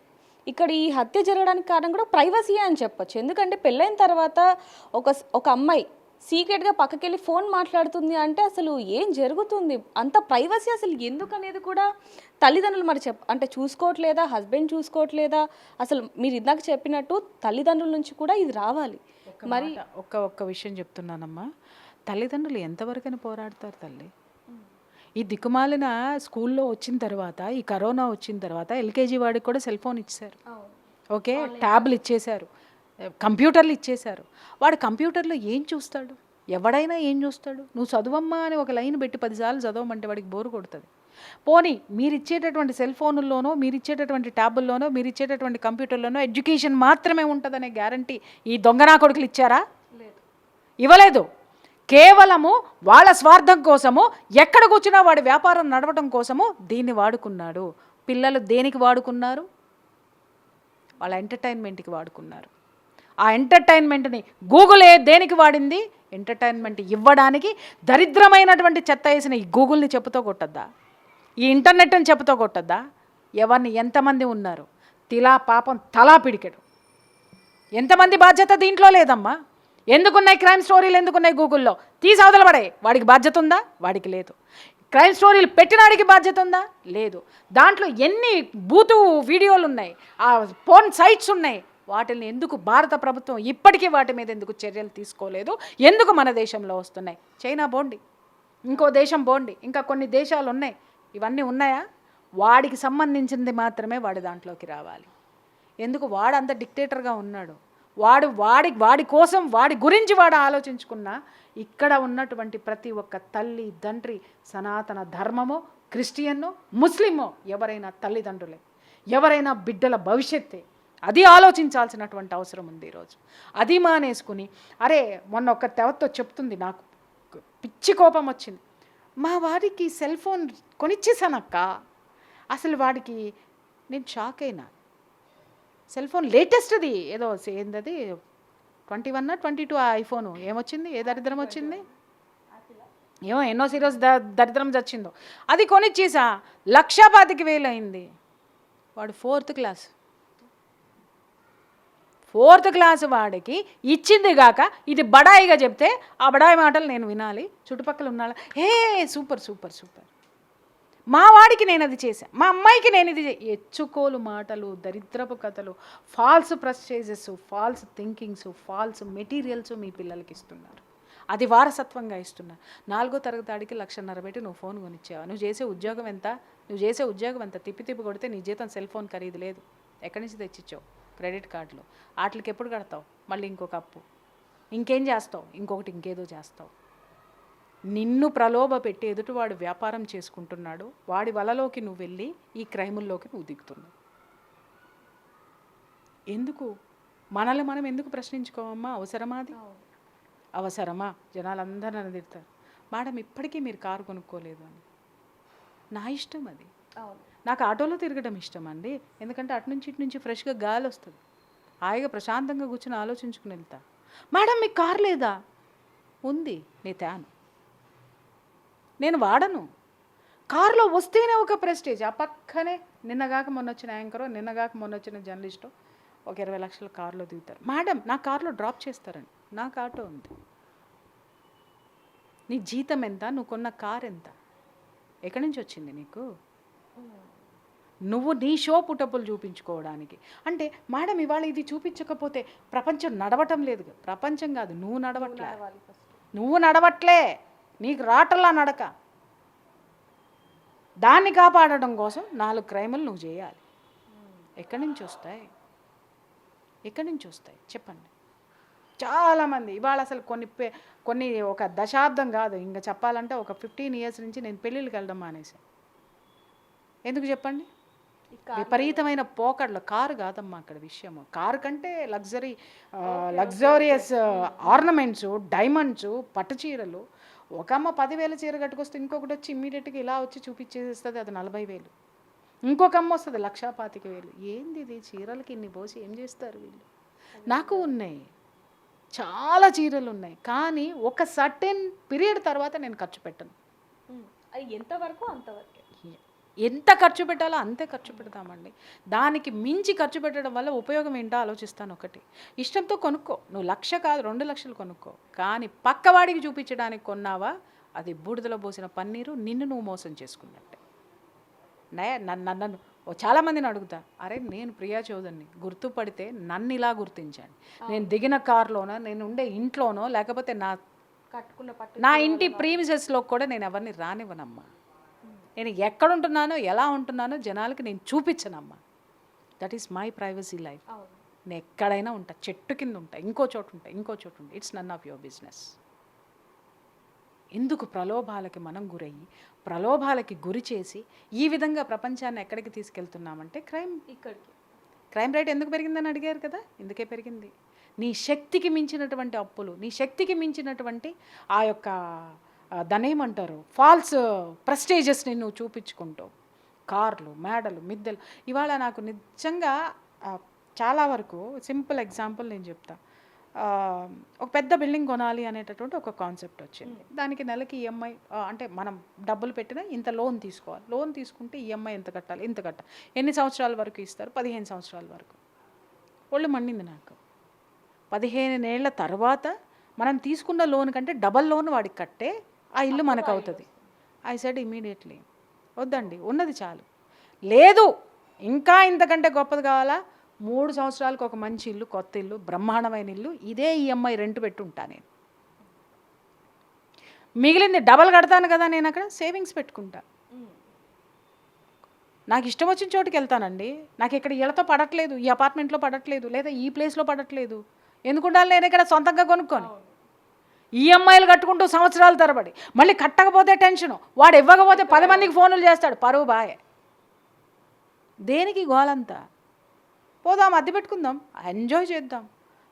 ఇక్కడ ఈ హత్య జరగడానికి కారణం కూడా ప్రైవసీయే అని చెప్పొచ్చు. ఎందుకంటే పెళ్ళైన తర్వాత ఒక అమ్మాయి సీక్రెట్గా పక్కకెళ్ళి ఫోన్ మాట్లాడుతుంది అంటే అసలు ఏం జరుగుతుంది? అంత ప్రైవసీ అసలు ఎందుకు అనేది కూడా తల్లిదండ్రులు మరి అంటే చూసుకోవట్లేదా, హస్బెండ్ చూసుకోవట్లేదా? అసలు మీరు ఇందాక చెప్పినట్టు తల్లిదండ్రుల నుంచి కూడా ఇది రావాలి. మరి ఒక్క విషయం చెప్తున్నానమ్మా, తల్లిదండ్రులు ఎంతవరకైనా పోరాడతారు తల్లి. ఈ దిక్కుమాలిన స్కూల్లో వచ్చిన తర్వాత, ఈ కరోనా వచ్చిన తర్వాత ఎల్కేజీ వాడికి కూడా సెల్ ఫోన్ ఇచ్చేశారు. ఓకే, ట్యాబ్లు ఇచ్చేశారు, కంప్యూటర్లు ఇచ్చేశారు. వాడు కంప్యూటర్లో ఏం చూస్తాడు? ఎవడైనా ఏం చూస్తాడు? నువ్వు చదువమ్మా అని ఒక లైన్ పెట్టి 10 సార్లు చదవమంటే వాడికి బోరు కొడుతుంది. పోనీ మీరు ఇచ్చేటటువంటి సెల్ ఫోన్లోనో, మీరు ఇచ్చేటటువంటి ట్యాబుల్లోనో, మీరు ఇచ్చేటటువంటి కంప్యూటర్లోనో ఎడ్యుకేషన్ మాత్రమే ఉంటుందనే గ్యారంటీ ఈ దొంగనా కొడుకులు ఇచ్చారా? ఇవ్వలేదు. కేవలము వాళ్ళ స్వార్థం కోసము, ఎక్కడ కూర్చున్నా వాడి వ్యాపారం నడవటం కోసము దీన్ని వాడుకున్నాడు. పిల్లలు దేనికి వాడుకున్నారు? వాళ్ళ ఎంటర్టైన్మెంట్కి వాడుకున్నారు. ఆ ఎంటర్టైన్మెంట్ని గూగుల్ దేనికి వాడింది? ఎంటర్టైన్మెంట్ ఇవ్వడానికి. దరిద్రమైనటువంటి చెత్త వేసిన ఈ గూగుల్ని చెప్పుతో కొట్టద్దా? ఈ ఇంటర్నెట్ని చెప్పుతో కొట్టద్దా? ఎవరిని ఎంతమంది ఉన్నారు? పాపం తలా పిడికెడు. ఎంతమంది బాధ్యత దీంట్లో లేదమ్మా? ఎందుకున్నాయి క్రైమ్ స్టోరీలు? ఎందుకున్నాయి గూగుల్లో? తీసి అవతల పడే. వాడికి బాధ్యత ఉందా? వాడికి లేదు. క్రైమ్ స్టోరీలు పెట్టినాడికి బాధ్యత ఉందా? లేదు. దాంట్లో ఎన్ని బూతు వీడియోలు ఉన్నాయి, ఆ పోర్న్ సైట్స్ ఉన్నాయి, వాటిని ఎందుకు భారత ప్రభుత్వం ఇప్పటికీ వాటి మీద ఎందుకు చర్యలు తీసుకోలేదు? ఎందుకు మన దేశంలో వస్తున్నాయి? చైనా బోండి, ఇంకో దేశం బోండి, ఇంకా కొన్ని దేశాలు ఉన్నాయి. ఇవన్నీ ఉన్నాయా? వాడికి సంబంధించింది మాత్రమే వాడి దాంట్లోకి రావాలి. ఎందుకు? వాడంత డిక్టేటర్గా ఉన్నాడు. వాడి కోసం, వాడి గురించి వాడు ఆలోచించుకున్నా ఇక్కడ ఉన్నటువంటి ప్రతి ఒక్క తల్లి, తండ్రి, సనాతన ధర్మమో, క్రిస్టియన్నో, ముస్లిమో, ఎవరైనా తల్లిదండ్రులే, ఎవరైనా బిడ్డల భవిష్యత్తే. అది ఆలోచించాల్సినటువంటి అవసరం ఉంది ఈరోజు. అది మానేసుకుని, అరే మొన్న ఒక తెవతో చెప్తుంది, నాకు పిచ్చి కోపం వచ్చింది. మా వాడికి సెల్ ఫోన్ కొనిచ్చేసానక్క, అసలు వాడికి నేను షాక్ అయినా. సెల్ ఫోన్ లేటెస్ట్ది ఏదో ఏందది 21 22 ఐఫోను ఏమొచ్చింది? ఏ దరిద్రం వచ్చింది ఏమో, ఎన్నో సీరియస్ దరిద్రం చచ్చిందో అది కొనిచ్చేసా. 1,25,000 అయింది. వాడు 4th క్లాస్ వాడికి ఇచ్చింది గాక ఇది బడాయిగా చెప్తే ఆ బడాయి మాటలు నేను వినాలి. చుట్టుపక్కల ఉన్న హే సూపర్ సూపర్ సూపర్, మా వాడికి నేను అది చేశాను, మా అమ్మాయికి నేను ఇది. ఎచ్చుకోలు మాటలు, దరిద్రపు కథలు, false prestiges, false thinkings, false materials మీ పిల్లలకి ఇస్తున్నారు. అది వారసత్వంగా ఇస్తున్నారు. 4వ తరగతి ఆడికి 1,50,000 పెట్టి నువ్వు ఫోన్ కొనిచ్చావా? నువ్వు చేసే ఉద్యోగం ఎంత? తిప్పి కొడితే నీ జీతం సెల్ ఫోన్ ఖరీదు లేదు. ఎక్కడి నుంచి తెచ్చిచ్చావు? క్రెడిట్ కార్డులో. వాటికి ఎప్పుడు కడతావు? మళ్ళీ ఇంకొక అప్పు. ఇంకేం చేస్తావు? ఇంకేదో చేస్తావు. నిన్ను ప్రలోభ పెట్టి ఎదుటివాడు వ్యాపారం చేసుకుంటున్నాడు, వాడి వలలోకి నువ్వు వెళ్ళి ఈ క్రైముల్లోకి నువ్వు దిగుతున్నావు. ఎందుకు? మనల్ని మనం ఎందుకు ప్రశ్నించుకోవమ్మా? అవసరమా అది? అవసరమా? జనాలందరూ నన్ను తిడతారు, మేడం ఇప్పటికీ మీరు కారు కొనుక్కోలేదు అని. నా ఇష్టం అది. నాకు ఆటోలో తిరగడం ఇష్టం అండి, ఎందుకంటే అటు నుంచి ఇటు నుంచి ఫ్రెష్గా గాలి వస్తుంది, హాయిగా ప్రశాంతంగా కూర్చొని ఆలోచించుకుని వెళ్తా. మేడం మీకు కారు లేదా? ఉంది, నేను తేను, నేను వాడను. కారులో వస్తేనే ఒక ప్రెస్టేజ్. ఆ పక్కనే నిన్నగాక మొన్న వచ్చిన యాంకరో, నిన్నగాక మొన్న వచ్చిన జర్నలిస్టో ఒక 20 లక్షల కారులో దిగుతారు. మేడం నా కారులో డ్రాప్ చేస్తారండి, నాకు ఆటో ఉంది. నీ జీతం ఎంత? నువ్వు కొన్న కార్ ఎంత? ఎక్కడి నుంచి వచ్చింది నీకు? నువ్వు నీ షో పుటప్పులు చూపించుకోవడానికి అంటే మేడం ఇవాళ ఇది చూపించకపోతే ప్రపంచం నడవటం లేదు. ప్రపంచం కాదు, నువ్వు నడవట్లే. నువ్వు నడవట్లే, నీకు రాటల్లా నడక. దాన్ని కాపాడడం కోసం 4 క్రైములు నువ్వు చేయాలి. ఎక్కడి నుంచి వస్తాయి? ఎక్కడి నుంచి వస్తాయి చెప్పండి? చాలామంది ఇవాళ అసలు కొన్ని ఒక దశాబ్దం కాదు, ఇంకా చెప్పాలంటే ఒక 15 ఇయర్స్ నుంచి నేను పెళ్ళిళ్ళకి వెళ్ళడం మానేశాను. ఎందుకు చెప్పండి? విపరీతమైన పోకడలు. కారు కాదమ్మా అక్కడ విషయము. కారు కంటే లగ్జరియస్ ఆర్నమెంట్స్, డైమండ్స్, పట్టు చీరలు. ఒక అమ్మ 10,000 చీర కట్టుకొస్తే ఇంకొకటి వచ్చి ఇమ్మీడియట్గా ఇలా వచ్చి చూపించేస్తుంది, అది 40,000. ఇంకొక అమ్మ వస్తుంది 1,25,000. ఏంది ఇది? చీరలకి ఇన్ని పోసి ఏం చేస్తారు వీళ్ళు? నాకు ఉన్నాయి, చాలా చీరలు ఉన్నాయి, కానీ ఒక సర్టెన్ పీరియడ్ తర్వాత నేను ఖర్చు పెట్టను. అది ఎంతవరకు అంతవరకు. ఎంత ఖర్చు పెట్టాలో అంతే ఖర్చు పెడతామండి. దానికి మించి ఖర్చు పెట్టడం వల్ల ఉపయోగం ఏంటో ఆలోచిస్తాను. ఒకటి, ఇష్టంతో కొనుక్కో, నువ్వు 1,00,000 కాదు 2 లక్షలు కొనుక్కో, కానీ పక్కవాడికి చూపించడానికి కొన్నావా అది బూడిదలో పోసిన పన్నీరు, నిన్ను నువ్వు మోసం చేసుకున్నట్టే. నన్ను చాలామందిని అడుగుతా, అరే నేను ప్రియా చౌదరిని, గుర్తుపడితే నన్ను ఇలా గుర్తించండి. నేను దిగిన కార్లోనో, నేను ఉండే ఇంట్లోనో, లేకపోతే నా ఇంటి ప్రీమిసెస్లో కూడా నేను ఎవరిని రానివ్వనమ్మా. నేను ఎక్కడుంటున్నానో, ఎలా ఉంటున్నానో జనాలకి నేను చూపించనమ్మా. That is my privacy life. నేను ఎక్కడైనా ఉంటా, చెట్టు కింద ఉంటా, ఇంకో చోటు ఉంటా. It's none of your business. ఎందుకు ప్రలోభాలకి మనం గురయ్యి, ప్రలోభాలకి గురి చేసి ఈ విధంగా ప్రపంచాన్ని ఎక్కడికి తీసుకెళ్తున్నామంటే క్రైమ్ రేట్ ఎందుకు పెరిగిందని అడిగారు కదా, ఎందుకే పెరిగింది? నీ శక్తికి మించినటువంటి అప్పులు, నీ శక్తికి మించినటువంటి ఆ యొక్క దాన్ని ఏమంటారు, ఫాల్స్ ప్రెస్టేజెస్ని నువ్వు చూపించుకుంటావు. కార్లు, మేడలు, మిద్దెలు. ఇవాళ నాకు నిజంగా చాలా వరకు సింపుల్ ఎగ్జాంపుల్ నేను చెప్తా. ఒక పెద్ద బిల్డింగ్ కొనాలి అనేటటువంటి ఒక కాన్సెప్ట్ వచ్చింది. దానికి నెలకి ఈఎంఐ అంటే మనం డబ్బులు పెట్టినా ఇంత లోన్ తీసుకోవాలి. లోన్ తీసుకుంటే ఈఎంఐ ఎంత కట్టాలి, ఇంత కట్టాలి. ఎన్ని సంవత్సరాల వరకు ఇస్తారు? 15 సంవత్సరాల వరకు. ఒళ్ళు మండింది నాకు. 15 ఏళ్ల తర్వాత మనం తీసుకున్న లోన్ కంటే డబల్ లోన్ వాడికి కట్టే ఆ ఇల్లు మనకు అవుతుంది. ఐ సెడ్ ఇమీడియట్లీ వద్దండి, ఉన్నది చాలు. లేదు ఇంకా ఇంతకంటే గొప్పది కావాలా, 3 సంవత్సరాలకు ఒక మంచి ఇల్లు, కొత్త ఇల్లు, బ్రహ్మాండమైన ఇల్లు, ఇదే ఈఎంఐ రెంట్ పెట్టుంటా నేను. మిగిలింది డబల్ కడతాను కదా, నేను అక్కడ సేవింగ్స్ పెట్టుకుంటా. నాకు ఇష్టం వచ్చిన చోటుకి వెళ్తానండి. నాకు ఇక్కడ ఇళ్ళతో పడట్లేదు, ఈ అపార్ట్మెంట్లో పడట్లేదు, లేదా ఈ ప్లేస్లో పడట్లేదు. ఎందుకు ఉండాలి నేను ఇక్కడ సొంతంగా కొనుక్కొని? ఈఎంఐలు కట్టుకుంటూ సంవత్సరాల తరబడి, మళ్ళీ కట్టకపోతే టెన్షను, వాడు ఇవ్వకపోతే 10 మందికి ఫోన్లు చేస్తాడు, పరువు బాయే. దేనికి గోలంతా? పోదాం, అద్దె పెట్టుకుందాం, ఎంజాయ్ చేద్దాం.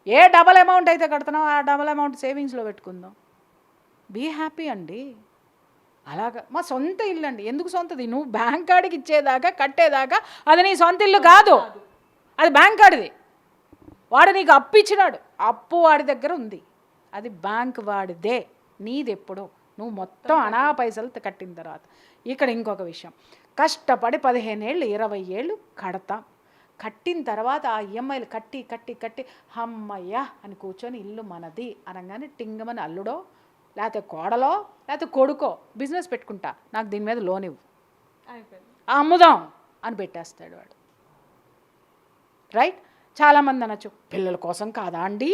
ఏ డబల్ అమౌంట్ అయితే కడుతున్నావు ఆ డబల్ అమౌంట్ సేవింగ్స్లో పెట్టుకుందాం. బీ హ్యాపీ అండి. అలాగా మా సొంత ఇల్లు అండి. ఎందుకు సొంతది? నువ్వు బ్యాంక్ కార్డుకి ఇచ్చేదాకా, కట్టేదాకా అది నీ సొంత ఇల్లు కాదు, అది బ్యాంక్ కార్డుది. వాడు నీకు అప్పు ఇచ్చినాడు, అప్పు వాడి దగ్గర ఉంది, అది బ్యాంక్ వాడిదే, నీదెప్పుడో నువ్వు మొత్తం అనా పైసలు కట్టిన తర్వాత. ఇక్కడ ఇంకొక విషయం, కష్టపడి 15 ఏళ్ళు 20 ఏళ్ళు కడతాం. కట్టిన తర్వాత ఆ ఈఎంఐలు కట్టి కట్టి కట్టి అమ్మయ్యా అని కూర్చొని ఇల్లు మనది అనగానే టింగమని అల్లుడో, లేకపోతే కోడలో, లేకపోతే కొడుకో బిజినెస్ పెట్టుకుంటా, నాకు దీని మీద లోన్ ఇవ్వు, అమ్ముదాం అని పెట్టేస్తాడు వాడు. రైట్? చాలామంది అనొచ్చు, పిల్లల కోసం కాదా అండి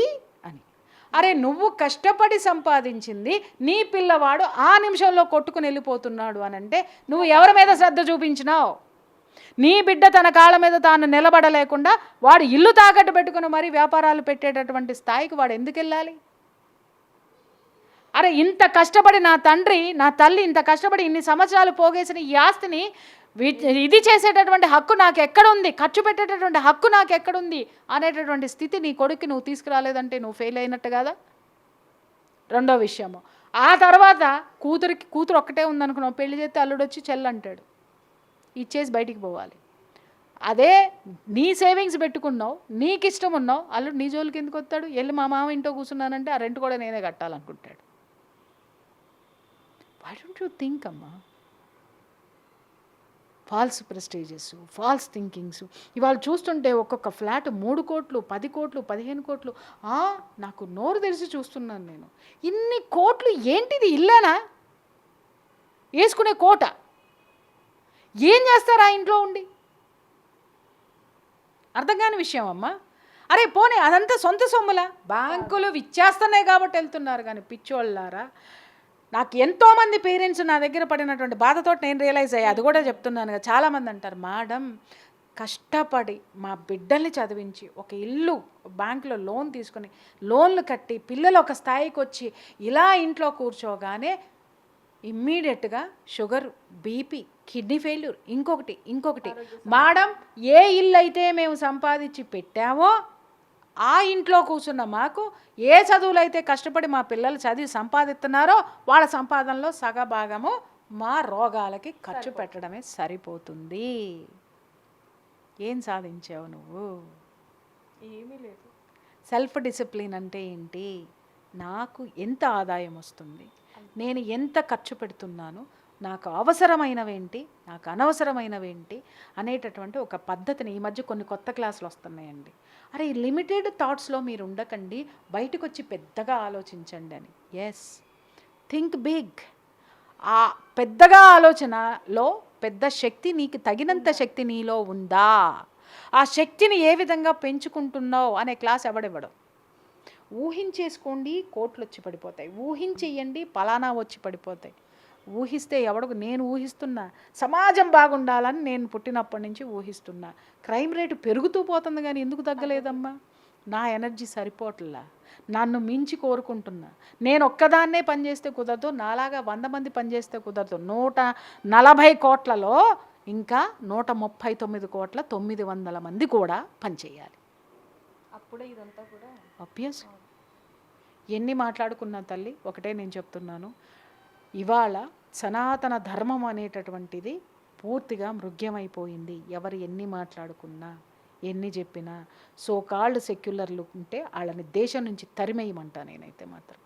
అని. అరే నువ్వు కష్టపడి సంపాదించింది నీ పిల్లవాడు ఆ నిమిషంలో కొట్టుకుని వెళ్ళిపోతున్నాడు అని అంటే నువ్వు ఎవరి మీద శ్రద్ధ చూపించినావు? నీ బిడ్డ తన కాళ్ళ మీద తాను నిలబడలేకుండా వాడు ఇల్లు తాకట్టు పెట్టుకుని మరీ వ్యాపారాలు పెట్టేటటువంటి స్థాయికి వాడు ఎందుకు వెళ్ళాలి? అరే ఇంత కష్టపడి నా తండ్రి నా తల్లి ఇంత కష్టపడి ఇన్ని సంవత్సరాలు పోగేసిన ఈ ఆస్తిని ఇది చేసేటటువంటి హక్కు నాకు ఎక్కడుంది, ఖర్చు పెట్టేటటువంటి హక్కు నాకు ఎక్కడుంది అనేటటువంటి స్థితి నీ కొడుక్కి నువ్వు తీసుకురాలేదంటే నువ్వు ఫెయిల్ అయినట్టు కదా. రెండో విషయము, ఆ తర్వాత కూతురు ఒక్కటే ఉందనుకున్నావు, పెళ్లి చేస్తే అల్లుడు వచ్చి చెల్లంటాడు, ఇచ్చేసి బయటికి పోవాలి. అదే నీ సేవింగ్స్ పెట్టుకున్నావు, నీకు ఇష్టం ఉన్నావు, అల్లుడు నీ జోలికి ఎందుకు వస్తాడు? వెళ్ళి మా మామ ఇంట్లో కూర్చున్నానంటే ఆ రెంట్ కూడా నేనే కట్టాలనుకుంటాడు. వై డోంట్ యూ థింక్ అమ్మా? False prestiges, false thinkings. ఇవాళ చూస్తుంటే ఒక్కొక్క ఫ్లాట్ 3 కోట్లు, 10 కోట్లు, 15 కోట్లు. నాకు నోరు తెరిచి చూస్తున్నాను నేను. ఇన్ని కోట్లు ఏంటిది? ఇల్లేనా? వేసుకునే కోట. ఏం చేస్తారు ఆ ఇంట్లో ఉండి? అర్థం కాని విషయం అమ్మా. అరే పోనీ అదంతా సొంత సొమ్ములా? బ్యాంకులు ఇచ్చేస్తున్నాయి కాబట్టి వెళ్తున్నారు కానీ పిచ్చోళ్ళారా. నాకు ఎంతోమంది పేరెంట్స్ నా దగ్గర పడినటువంటి బాధతో నేను రియలైజ్ అయ్యా. అది కూడా చెప్తున్నాను కదా. చాలామంది అంటారు, మేడం కష్టపడి మా బిడ్డల్ని చదివించి ఒక ఇల్లు బ్యాంకులో లోన్ తీసుకొని లోన్లు కట్టి పిల్లలు ఒక స్థాయికి వచ్చి ఇలా ఇంట్లో కూర్చోగానే ఇమ్మీడియట్గా షుగర్, బీపీ, కిడ్నీ ఫెయిల్యూర్, ఇంకొకటి. మేడం ఏ ఇల్లు అయితే మేము సంపాదించి పెట్టామో ఆ ఇంట్లో కూర్చున్న మాకు ఏ చదువులు అయితే కష్టపడి మా పిల్లలు చదివి సంపాదిస్తున్నారో వాళ్ళ సంపాదనలో సగభాగము మా రోగాలకి ఖర్చు పెట్టడమే సరిపోతుంది. ఏం సాధించావు నువ్వు? ఏమీ లేదు. సెల్ఫ్ డిసిప్లిన్ అంటే ఏంటి? నాకు ఎంత ఆదాయం వస్తుంది, నేను ఎంత ఖర్చు పెడుతున్నాను, నాకు అవసరమైనవేంటి, నాకు అనవసరమైనవేంటి అనేటటువంటి ఒక పద్ధతిని ఈ మధ్య కొన్ని కొత్త క్లాసులు వస్తున్నాయండి. అరే లిమిటెడ్ థాట్స్లో మీరు ఉండకండి, బయటకు వచ్చి పెద్దగా ఆలోచించండి అని. Yes, think big. ఆ పెద్దగా ఆలోచనలో పెద్ద శక్తి, నీకు తగినంత శక్తి నీలో ఉందా, ఆ శక్తిని ఏ విధంగా పెంచుకుంటున్నావు అనే క్లాస్ ఎవడెవడం. ఊహించేసుకోండి, కోట్లు వచ్చి పడిపోతాయి. ఊహించేయండి, పలానా వచ్చి పడిపోతాయి. ఊహిస్తే ఎవడకు, నేను ఊహిస్తున్నా సమాజం బాగుండాలని నేను పుట్టినప్పటి నుంచి ఊహిస్తున్నా. క్రైమ్ రేటు పెరుగుతూ పోతుంది కానీ ఎందుకు తగ్గలేదమ్మా? నా ఎనర్జీ సరిపోట్లా, నన్ను మించి కోరుకుంటున్నా. నేను ఒక్కదాన్నే పనిచేస్తే కుదరదు, నాలాగా 100 మంది పనిచేస్తే కుదరదు. 140 కోట్లలో ఇంకా 139 కోట్ల 900 మంది కూడా పనిచేయాలి. అప్పుడే ఇదంతా కూడా ఆబ్వియస్. ఎన్ని మాట్లాడుకున్నా తల్లి, ఒకటే నేను చెప్తున్నాను, ఇవాళ సనాతన ధర్మం అనేటటువంటిది పూర్తిగా మృగ్యమైపోయింది. ఎవరు ఎన్ని మాట్లాడుకున్నా, ఎన్ని చెప్పినా, కాల్డ్ సెక్యులర్లు ఉంటే వాళ్ళని దేశం నుంచి తరిమేయమంటా నేనైతే మాత్రం.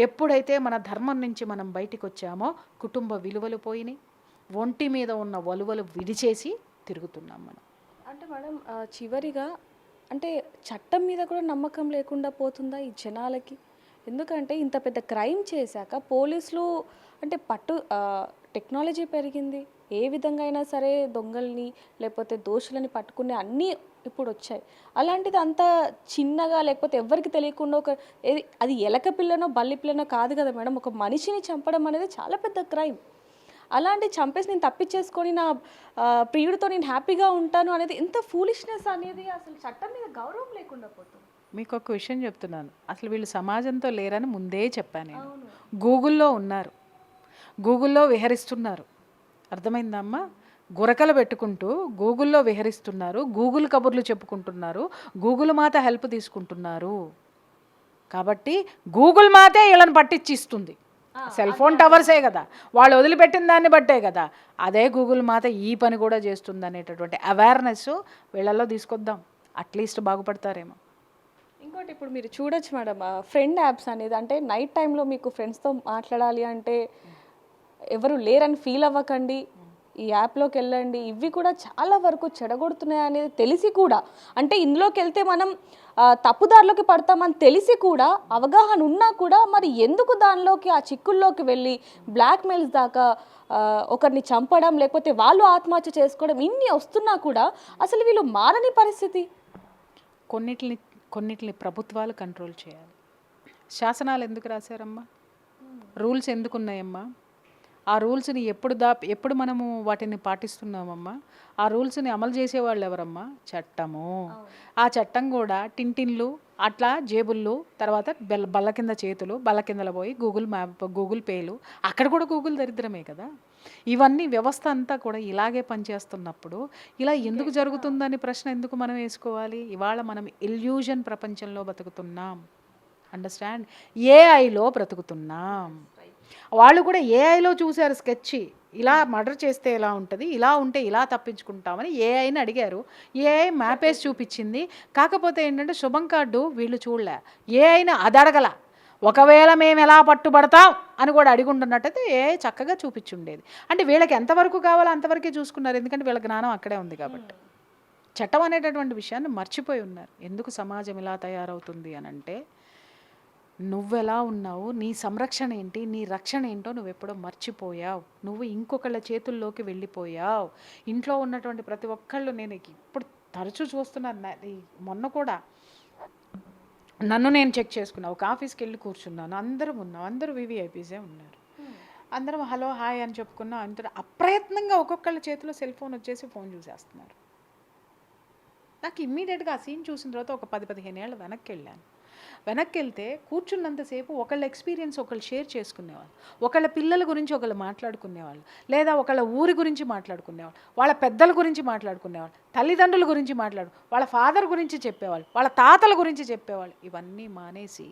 ఎప్పుడైతే మన ధర్మం నుంచి మనం బయటికి వచ్చామో కుటుంబ విలువలు పోయినాయి, ఒంటి మీద ఉన్న వలువలు విడిచేసి తిరుగుతున్నాం మనం. అంటే మేడం చివరిగా అంటే చట్టం మీద కూడా నమ్మకం లేకుండా పోతుందా ఈ జనాలకి? ఎందుకంటే ఇంత పెద్ద క్రైమ్ చేశాక పోలీసులు అంటే టెక్నాలజీ పెరిగింది, ఏ విధంగా అయినా సరే దొంగల్ని లేకపోతే దోషులని పట్టుకునే అన్నీ ఇప్పుడు వచ్చాయి. అలాంటిది అంత చిన్నగా లేకపోతే ఎవరికి తెలియకుండా అది ఎలక పిల్లనో బల్లి పిల్లనో కాదు కదా మేడం, ఒక మనిషిని చంపడం అనేది చాలా పెద్ద క్రైమ్. అలాంటి చంపేసి నేను తప్పించేసుకొని నా ప్రియుడితో నేను హ్యాపీగా ఉంటాను అనేది ఎంత ఫూలిష్నెస్ అనేది. అసలు చట్టం మీద గౌరవం లేకుండా పోతుంది. మీకు ఒక విషయం చెప్తున్నాను, అసలు వీళ్ళు సమాజంతో లేరని ముందే చెప్పాను నేను. గూగుల్లో ఉన్నారు, గూగుల్లో విహరిస్తున్నారు. అర్థమైందమ్మా? గురకలు పెట్టుకుంటూ గూగుల్లో విహరిస్తున్నారు, గూగుల్ కబుర్లు చెప్పుకుంటున్నారు, గూగుల్ మాత హెల్ప్ తీసుకుంటున్నారు. కాబట్టి గూగుల్ మాతే వీళ్ళని పట్టించి ఇస్తుంది. సెల్ ఫోన్ టవర్సే కదా వాళ్ళు వదిలిపెట్టిన దాన్ని బట్టే కదా. అదే గూగుల్ మాత ఈ పని కూడా చేస్తుంది అనేటటువంటి అవేర్నెస్ వీళ్ళల్లో తీసుకొద్దాం, అట్లీస్ట్ బాగుపడతారేమో. ఇంకోటి ఇప్పుడు మీరు చూడొచ్చు మేడం, ఫ్రెండ్ యాప్స్ అనేది, అంటే నైట్ టైంలో మీకు ఫ్రెండ్స్తో మాట్లాడాలి అంటే ఎవరు లేరని ఫీల్ అవ్వకండి, ఈ యాప్లోకి వెళ్ళండి. ఇవి కూడా చాలా వరకు చెడగొడుతున్నాయి అనేది తెలిసి కూడా, అంటే ఇందులోకి వెళ్తే మనం తప్పుదారిలోకి పడతామని తెలిసి కూడా, అవగాహన ఉన్నా కూడా మరి ఎందుకు దానిలోకి ఆ చిక్కుల్లోకి వెళ్ళి బ్లాక్మెయిల్స్ దాకా ఒకరిని చంపడం, లేకపోతే వాళ్ళు ఆత్మహత్య చేసుకోవడం, ఇన్ని వస్తున్నా కూడా అసలు వీళ్ళు మారని పరిస్థితి. కొన్నిటిని ప్రభుత్వాలు కంట్రోల్ చేయాలి. శాసనాలు ఎందుకు రాశారమ్మా? రూల్స్ ఎందుకు ఉన్నాయమ్మా? ఆ రూల్స్ని ఎప్పుడు మనము వాటిని పాటిస్తున్నామమ్మా? ఆ రూల్స్ని అమలు చేసేవాళ్ళు ఎవరమ్మా? చట్టము. ఆ చట్టం కూడా టింటిన్లు అట్లా జేబుళ్ళు, తర్వాత బల్ల కింద చేతులు, బల్ల కిందలో పోయి గూగుల్ మ్యాప్, గూగుల్ పేలు, అక్కడ కూడా గూగుల్ దరిద్రమే కదా. ఇవన్నీ వ్యవస్థ అంతా కూడా ఇలాగే పనిచేస్తున్నప్పుడు ఇలా ఎందుకు జరుగుతుందని ప్రశ్న ఎందుకు మనం వేసుకోవాలి? ఇవాళ మనం ఇల్యూజన్ ప్రపంచంలో బతుకుతున్నాం. అండర్స్టాండ్? ఏఐలో బ్రతుకుతున్నాం. వాళ్ళు కూడా ఏఐలో చూశారు స్కెచ్, ఇలా మర్డర్ చేస్తే ఎలా ఉంటుంది, ఇలా ఉంటే ఇలా తప్పించుకుంటామని ఏఐని అడిగారు. ఏఐ మ్యాప్ వేసి చూపించింది. కాకపోతే ఏంటంటే శుభం కార్డు వీళ్ళు చూడలే, ఏఐని అది అడగల. ఒకవేళ మేము ఎలా పట్టుబడతాం అని కూడా అడిగి ఉంటున్నట్టయితే ఏఐ చక్కగా చూపించుండేది. అంటే వీళ్ళకి ఎంతవరకు కావాలో అంతవరకే చూసుకున్నారు, ఎందుకంటే వీళ్ళ జ్ఞానం అక్కడే ఉంది కాబట్టి. చట్టం అనేటటువంటి విషయాన్ని మర్చిపోయి ఉన్నారు. ఎందుకు సమాజం ఇలా తయారవుతుంది అని అంటే, నువ్వెలా ఉన్నావు, నీ సంరక్షణ ఏంటి, నీ రక్షణ ఏంటో నువ్వు ఎప్పుడో మర్చిపోయావు. నువ్వు ఇంకొకళ్ళ చేతుల్లోకి వెళ్ళిపోయావు. ఇంట్లో ఉన్నటువంటి ప్రతి ఒక్కళ్ళు, నేను ఇప్పుడు తరచూ చూస్తున్నాను, మొన్న కూడా నన్ను నేను చెక్ చేసుకున్నా. ఒక ఆఫీస్కి వెళ్ళి కూర్చున్నాను, అందరం ఉన్నాం, అందరూ వివిఐపీసే ఉన్నారు. అందరం హలో హాయ్ అని చెప్పుకున్నాం. అంత అప్రయత్నంగా ఒక్కొక్కళ్ళ చేతిలో సెల్ ఫోన్ వచ్చేసి ఫోన్ చూసేస్తున్నారు. నాకు ఇమ్మీడియట్గా ఆ సీన్ చూసిన తర్వాత ఒక 10-15 ఏళ్ళు వెనక్కి వెళ్ళాను. వెనక్కి వెళ్తే కూర్చున్నంతసేపు ఒకళ్ళ ఎక్స్పీరియన్స్ ఒకళ్ళు షేర్ చేసుకునేవాళ్ళు, ఒకళ్ళ పిల్లల గురించి ఒకళ్ళు మాట్లాడుకునేవాళ్ళు, లేదా ఒకళ్ళ ఊరి గురించి మాట్లాడుకునేవాళ్ళు, వాళ్ళ పెద్దల గురించి మాట్లాడుకునేవాళ్ళు, తల్లిదండ్రుల గురించి వాళ్ళ ఫాదర్ గురించి చెప్పేవాళ్ళు, వాళ్ళ తాతల గురించి చెప్పేవాళ్ళు. ఇవన్నీ మానేసి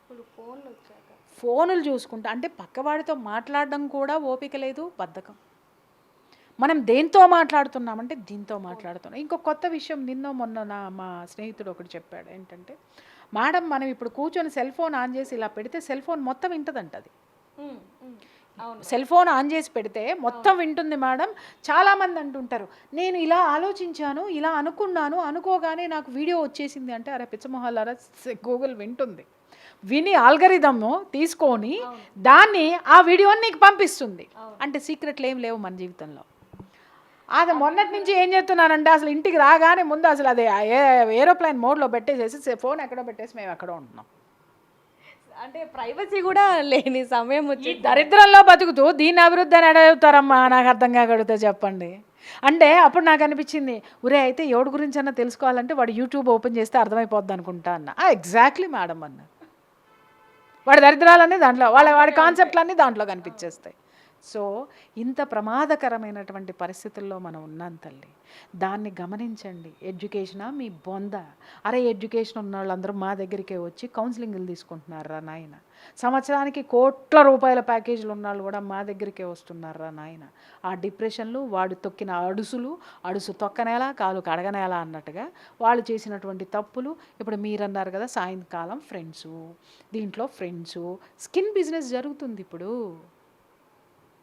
ఇప్పుడు ఫోన్లు వచ్చాక ఫోనులు చూసుకుంటా, అంటే పక్కవాడితో మాట్లాడడం కూడా ఓపిక లేదు, బద్ధకం. మనం దేంతో మాట్లాడుతున్నామంటే దీంతో మాట్లాడుతున్నాం. ఇంకో కొత్త విషయం మొన్న మా స్నేహితుడు ఒకటి చెప్పాడు. ఏంటంటే, మేడం మనం ఇప్పుడు కూర్చొని సెల్ ఫోన్ ఆన్ చేసి ఇలా పెడితే సెల్ ఫోన్ మొత్తం వింటుందంట. అది సెల్ ఫోన్ ఆన్ చేసి పెడితే మొత్తం వింటుంది మేడం. చాలామంది అంటుంటారు, నేను ఇలా ఆలోచించాను, ఇలా అనుకున్నాను, అనుకోగానే నాకు వీడియో వచ్చేసింది అంటే, అరే పిచ్చమొహాలారా, గూగుల్ వింటుంది. విని ఆల్గరిథమ్ తీసుకొని దాన్ని ఆ వీడియోని నీకు పంపిస్తుంది. అంటే సీక్రెట్లు ఏం లేవు మన జీవితంలో. అది మొన్నటి నుంచి ఏం చేస్తున్నానంటే, అసలు ఇంటికి రాగానే ముందు అసలు అదే ఏరోప్లేన్ మోడ్లో పెట్టేసేసి ఫోన్ ఎక్కడో పెట్టేసి మేము ఎక్కడో ఉంటున్నాం. అంటే ప్రైవసీ కూడా లేని సమయం వచ్చి దరిద్రంలో బతుకుతూ దీన్ని అభివృద్ధి అని అడుగుతారమ్మా, నాకు అర్థం కాగలుగుతా చెప్పండి. అంటే అప్పుడు నాకు అనిపించింది, ఒరే అయితే ఎవడి గురించి అన్నా తెలుసుకోవాలంటే వాడు యూట్యూబ్ ఓపెన్ చేస్తే అర్థమైపోద్ది అనుకుంటా అన్న. ఎగ్జాక్ట్లీ మేడం అన్న. వాడి దరిద్రాలన్నీ దాంట్లో, వాడి కాన్సెప్ట్లన్నీ దాంట్లో కనిపించేస్తాయి. సో ఇంత ప్రమాదకరమైనటువంటి పరిస్థితుల్లో మనం ఉన్నాం తల్లి. దాన్ని గమనించండి. ఎడ్యుకేషనా మీ బొంద? అరే ఎడ్యుకేషన్ ఉన్న వాళ్ళందరూ మా దగ్గరికే వచ్చి కౌన్సిలింగ్లు తీసుకుంటున్నారా నాయన. సంవత్సరానికి కోట్ల రూపాయల ప్యాకేజీలు ఉన్న వాళ్ళు కూడా మా దగ్గరికే వస్తున్నారా నాయన. ఆ డిప్రెషన్లు, వాడు తొక్కిన అడుసు తొక్కనేలా కాలు కడగనేలా అన్నట్టుగా వాళ్ళు చేసినటువంటి తప్పులు. ఇప్పుడు మీరన్నారు కదా సాయంకాలం దీంట్లో ఫ్రెండ్సు స్కిన్ బిజినెస్ జరుగుతుంది. ఇప్పుడు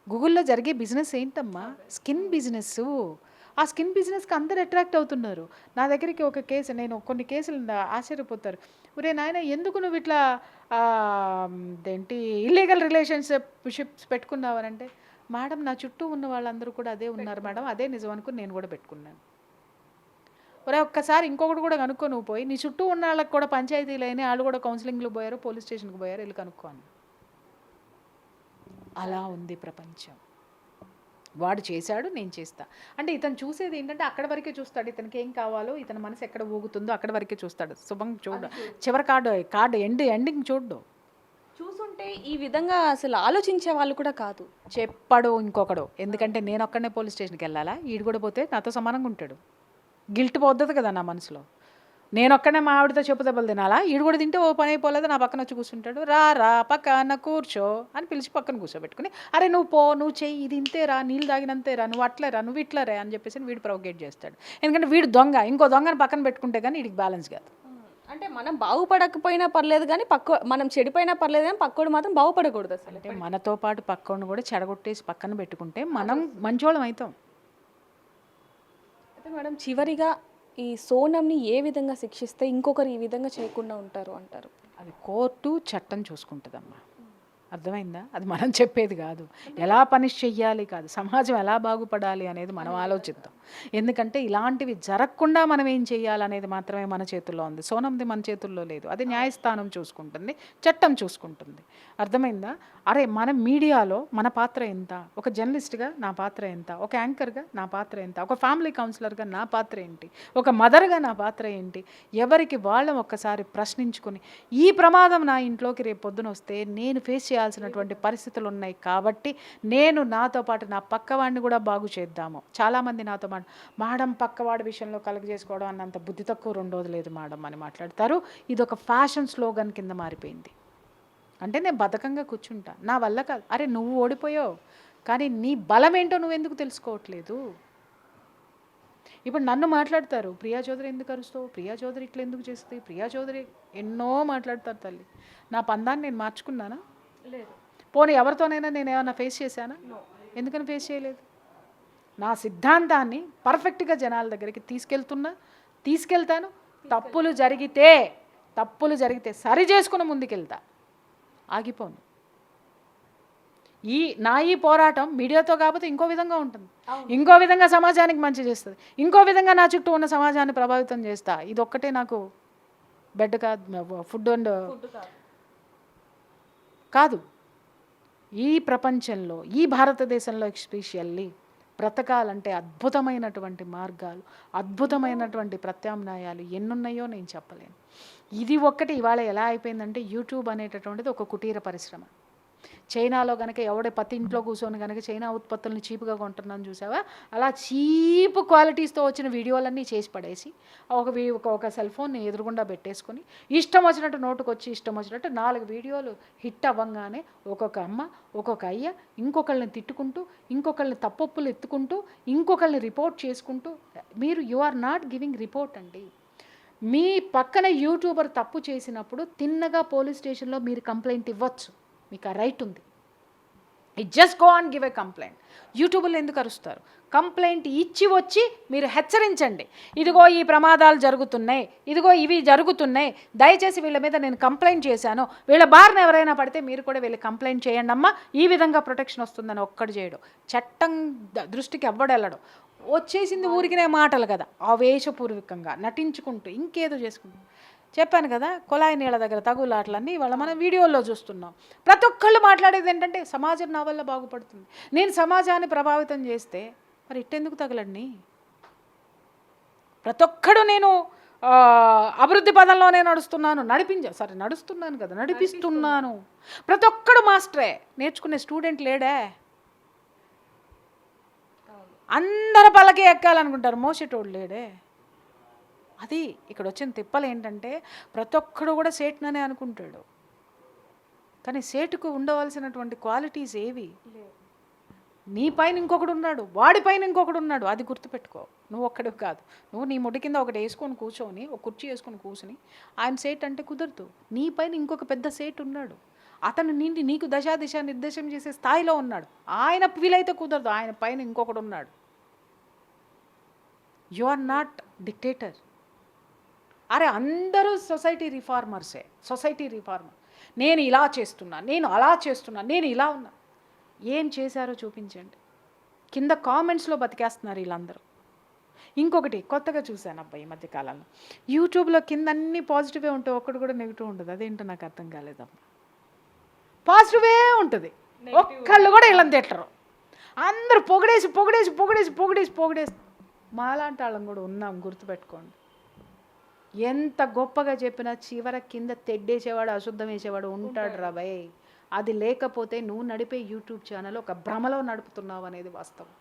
గూగుల్లో జరిగే బిజినెస్ ఏంటమ్మా? Skin business. ఆ స్కిన్ బిజినెస్కి అందరు అట్రాక్ట్ అవుతున్నారు. నా దగ్గరికి ఒక కేసు, నేను కొన్ని కేసులు ఆశ్చర్యపోతారు, ఒరే నాయన ఎందుకు నువ్వు ఇట్లా ఇల్లీగల్ రిలేషన్షిప్స్ పెట్టుకున్నావనంటే, మేడం నా చుట్టూ ఉన్న వాళ్ళందరూ కూడా అదే ఉన్నారు మేడం, అదే నిజం అనుకుని నేను కూడా పెట్టుకున్నాను. ఒరే ఒక్కసారి ఇంకొకటి కూడా కనుక్కో, నువ్వు పోయి నీ చుట్టూ ఉన్న వాళ్ళకి కూడా పంచాయతీలు అయినాయి, వాళ్ళు కూడా కౌన్సిలింగ్లు పోయారు, పోలీస్ స్టేషన్కి పోయారు, వెళ్ళి కనుక్కోను. అలా ఉంది ప్రపంచం. వాడు చేశాడు, నేను చేస్తా అంటే ఇతను చూసేది ఏంటంటే అక్కడ వరకే చూస్తాడు. ఇతనికి ఏం కావాలో, ఇతని మనసు ఎక్కడ ఊగుతుందో అక్కడ వరకే చూస్తాడు. శుభం చూడు, చివరి కార్డు ఎండింగ్ చూసుంటే ఈ విధంగా అసలు ఆలోచించే వాళ్ళు కూడా కాదు. చెప్పాడు ఇంకొకడు. ఎందుకంటే నేను ఒక్కడనే పోలీస్ స్టేషన్కి వెళ్ళాలా, ఈడు కూడా పోతే నాతో సమానంగా ఉంటాడు. గిల్ట్ పోద్ది కదా నా మనసులో. నేను ఒక్కనే మా ఆవిడతో చెప్పు దెబ్బలు తినాలా, ఈడు కూడా తింటే ఓ పని అయిపోలేదు, నా పక్కన వచ్చి కూర్చుంటాడు. రా పక్కన కూర్చో అని పిలిచి పక్కన కూర్చోబెట్టుకుని, అరే నువ్వు చెయ్యి, ఇది ఇంతేరా, నీళ్ళు తాగినంతేరా, నువ్వు అట్లేరా, నువ్వు ఇట్లరే అని చెప్పేసి వీడు ప్రొవోకేట్ చేస్తాడు. ఎందుకంటే వీడు దొంగ, ఇంకో దొంగని పక్కన పెట్టుకుంటే కానీ వీడికి బ్యాలెన్స్ కాదు. అంటే మనం బాగుపడకపోయినా పర్లేదు కానీ మనం చెడిపోయినా పర్లేదు కానీ పక్కోడు మాత్రం బాగుపడకూడదు అసలు. అంటే మనతో పాటు పక్కోడిని కూడా చెడగొట్టేసి పక్కన పెట్టుకుంటే మనం మంచోళం అవుతాం. అయితే మేడం చివరిగా ఈ సోనంని ఏ విధంగా శిక్షిస్తే ఇంకొకరు ఈ విధంగా చేయకుండా ఉంటారు అంటారు? అది కోర్టు చట్టం చూసుకుంటుందమ్మా. అర్థమైందా? అది మనం చెప్పేది కాదు. ఎలా పనిష్ చెయ్యాలి కాదు, సమాజం ఎలా బాగుపడాలి అనేది మనం ఆలోచిద్దాం. ఎందుకంటే ఇలాంటివి జరగకుండా మనం ఏం చేయాలనేది మాత్రమే మన చేతుల్లో ఉంది. సోనంది మన చేతుల్లో లేదు. అది న్యాయస్థానం చూసుకుంటుంది, చట్టం చూసుకుంటుంది. అర్థమైందా? అరే మన మీడియాలో మన పాత్ర ఎంత, ఒక జర్నలిస్ట్గా నా పాత్ర ఎంత, ఒక యాంకర్గా నా పాత్ర ఎంత, ఒక ఫ్యామిలీ కౌన్సిలర్గా నా పాత్ర ఏంటి, ఒక మదర్గా నా పాత్ర ఏంటి, ఎవరికి వాళ్ళం ఒక్కసారి ప్రశ్నించుకొని, ఈ ప్రమాదం నా ఇంట్లోకి రేపు పొద్దున వస్తే నేను ఫేస్ చేయాల్సినటువంటి పరిస్థితులు ఉన్నాయి. కాబట్టి నేను నాతో పాటు నా పక్కవాడిని కూడా బాగు చేద్దాము. చాలామంది నాతో మేడం పక్కవాడి విషయంలో కలుగ చేసుకోవడం అన్నంత బుద్ధి తక్కువ రెండోది లేదు మేడం అని మాట్లాడతారు. ఇది ఒక ఫ్యాషన్ స్లోగన్ కింద మారిపోయింది. అంటే నేను బద్ధకంగా కూర్చుంటా, నా వల్ల కాదు. అరే నువ్వు ఓడిపోయావు, కానీ నీ బలం ఏంటో నువ్వెందుకు తెలుసుకోవట్లేదు? ఇప్పుడు నన్ను మాట్లాడతారు, ప్రియా చౌదరి ఎందుకు అరుస్తావు, ప్రియా చౌదరి ఇట్లా ఎందుకు చేస్తుంది, ప్రియా చౌదరి ఎన్నో మాట్లాడతారు. తల్లి, నా పందాన్ని నేను మార్చుకున్నానా? లేదు. పోనీ ఎవరితోనైనా నేను ఏమైనా ఫేస్ చేశానా? ఎందుకని ఫేస్ చేయలేదు? నా సిద్ధాంతాన్ని పర్ఫెక్ట్గా జనాల దగ్గరికి తీసుకెళ్తాను. తప్పులు జరిగితే సరి చేసుకుని ముందుకెళ్తా, ఆగిపోను. ఈ పోరాటం మీడియాతో కాకపోతే ఇంకో విధంగా ఉంటుంది, ఇంకో విధంగా సమాజానికి మంచి చేస్తుంది, ఇంకో విధంగా నా చుట్టూ ఉన్న సమాజాన్ని ప్రభావితం చేస్తా. ఇది ఒక్కటే నాకు బెడ్ ఫుడ్ కాదు. ఈ ప్రపంచంలో, ఈ భారతదేశంలో ఎస్పెషల్లీ బ్రతకాలంటే అద్భుతమైనటువంటి మార్గాలు, అద్భుతమైనటువంటి ప్రత్యామ్నాయాలు ఎన్నున్నాయో నేను చెప్పలేను. ఇది ఒక్కటి ఇవాళ ఎలా అయిపోయిందంటే, యూట్యూబ్ అనేటటువంటిది ఒక కుటీర పరిశ్రమ. చైనాలో కనుక ఎవడే పత్తి ఇంట్లో కూర్చొని కనుక చైనా ఉత్పత్తులను చీప్గా కొంటున్నాను చూసావా, అలా చీప్ క్వాలిటీస్తో వచ్చిన వీడియోలన్నీ చేసి పడేసి ఒక సెల్ ఫోన్ని ఎదురుగుండా పెట్టేసుకొని ఇష్టం వచ్చినట్టు నోటుకొచ్చి ఇష్టం వచ్చినట్టు 4 వీడియోలు హిట్ అవ్వంగానే ఒక్కొక్క అమ్మ ఒక్కొక్క అయ్య ఇంకొకళ్ళని తిట్టుకుంటూ, ఇంకొకళ్ళని తప్పొప్పులు ఎత్తుకుంటూ, ఇంకొకళ్ళని రిపోర్ట్ చేసుకుంటూ. You are not giving report అండి. మీ పక్కన యూట్యూబర్ తప్పు చేసినప్పుడు తిన్నగా పోలీస్ స్టేషన్లో మీరు కంప్లైంట్ ఇవ్వచ్చు, మీకు ఆ రైట్ ఉంది. Just go and give a complaint. యూట్యూబ్లో ఎందుకు అరుస్తారు? కంప్లైంట్ ఇచ్చి వచ్చి మీరు హెచ్చరించండి, ఇదిగో ఈ ప్రమాదాలు జరుగుతున్నాయి, ఇదిగో ఇవి జరుగుతున్నాయి, దయచేసి వీళ్ళ మీద నేను కంప్లైంట్ చేశాను, వీళ్ళ బారిన ఎవరైనా పడితే మీరు కూడా వీళ్ళు కంప్లైంట్ చేయండి అమ్మా, ఈ విధంగా ప్రొటెక్షన్ వస్తుందని ఒక్కడు చేయడం. చట్టం దృష్టికి ఎవ్వడెళ్ళడం. వచ్చేసింది ఊరికినే మాటలు కదా, ఆవేశపూర్వకంగా నటించుకుంటూ ఇంకేదో చేసుకుంటూ. చెప్పాను కదా, కొలాయి నీళ్ళ దగ్గర తగులాటలన్నీ ఇవాళ మనం వీడియోల్లో చూస్తున్నాం. ప్రతి ఒక్కళ్ళు మాట్లాడేది ఏంటంటే సమాజం నా వల్ల బాగుపడుతుంది, నేను సమాజాన్ని ప్రభావితం చేస్తే మరి ఇట్టెందుకు తగలండి? ప్రతి ఒక్కడు నేను అభివృద్ధి పదంలోనే నడిపిస్తున్నాను. ప్రతి ఒక్కడు మాస్టరే, నేర్చుకునే స్టూడెంట్ లేడే. అందరు పల్లకి ఎక్కాలనుకుంటారు, మోసేటోడు లేడే. అది ఇక్కడ వచ్చిన తిప్పలు ఏంటంటే, ప్రతి ఒక్కడు కూడా సేట్ననే అనుకుంటాడు, కానీ సేటుకు ఉండవలసినటువంటి క్వాలిటీస్ ఏవి? నీ పైన ఇంకొకడు ఉన్నాడు, వాడి పైన ఇంకొకడు ఉన్నాడు. అది గుర్తుపెట్టుకో. నువ్వు ఒక్కడివి కాదు. నువ్వు నీ ముడి కింద ఒకటి వేసుకొని కూర్చొని, ఒక కుర్చీ వేసుకొని కూర్చుని ఆయన సేట్ అంటే కుదరదు. నీ పైన ఇంకొక పెద్ద సేట్ ఉన్నాడు, అతను నీకు దిశ నిర్దేశం చేసే స్థాయిలో ఉన్నాడు. ఆయన వీలైతే కుదరదు, ఆయన పైన ఇంకొకడు ఉన్నాడు. You are not dictator. అరే అందరూ సొసైటీ రిఫార్మర్. నేను ఇలా చేస్తున్నా, నేను అలా చేస్తున్నా, నేను ఇలా ఉన్నా. ఏం చేశారో చూపించండి. కింద కామెంట్స్లో బతికేస్తున్నారు వీళ్ళందరూ. ఇంకొకటి కొత్తగా చూశాను అబ్బాయి ఈ మధ్యకాలంలో, యూట్యూబ్లో కింద అన్నీ పాజిటివే ఉంటాయి, ఒక్కడు కూడా నెగిటివ్ ఉంటుంది. అదేంటో నాకు అర్థం కాలేదమ్మా. పాజిటివే ఉంటుంది, ఒక్కళ్ళు కూడా వీళ్ళని తిట్టరు. అందరూ పొగిడేసి మాలాంటి వాళ్ళం కూడా ఉన్నాం, గుర్తుపెట్టుకోండి. ఎంత గొప్పగా చెప్పినా చివర కింద తెడ్డేసేవాడు, అశుద్ధం వేసేవాడు ఉంటాడు రా భయ్. అది లేకపోతే నువ్వు నడిపే యూట్యూబ్ ఛానల్ ఒక భ్రమలో నడుపుతున్నావు అనేది వాస్తవం.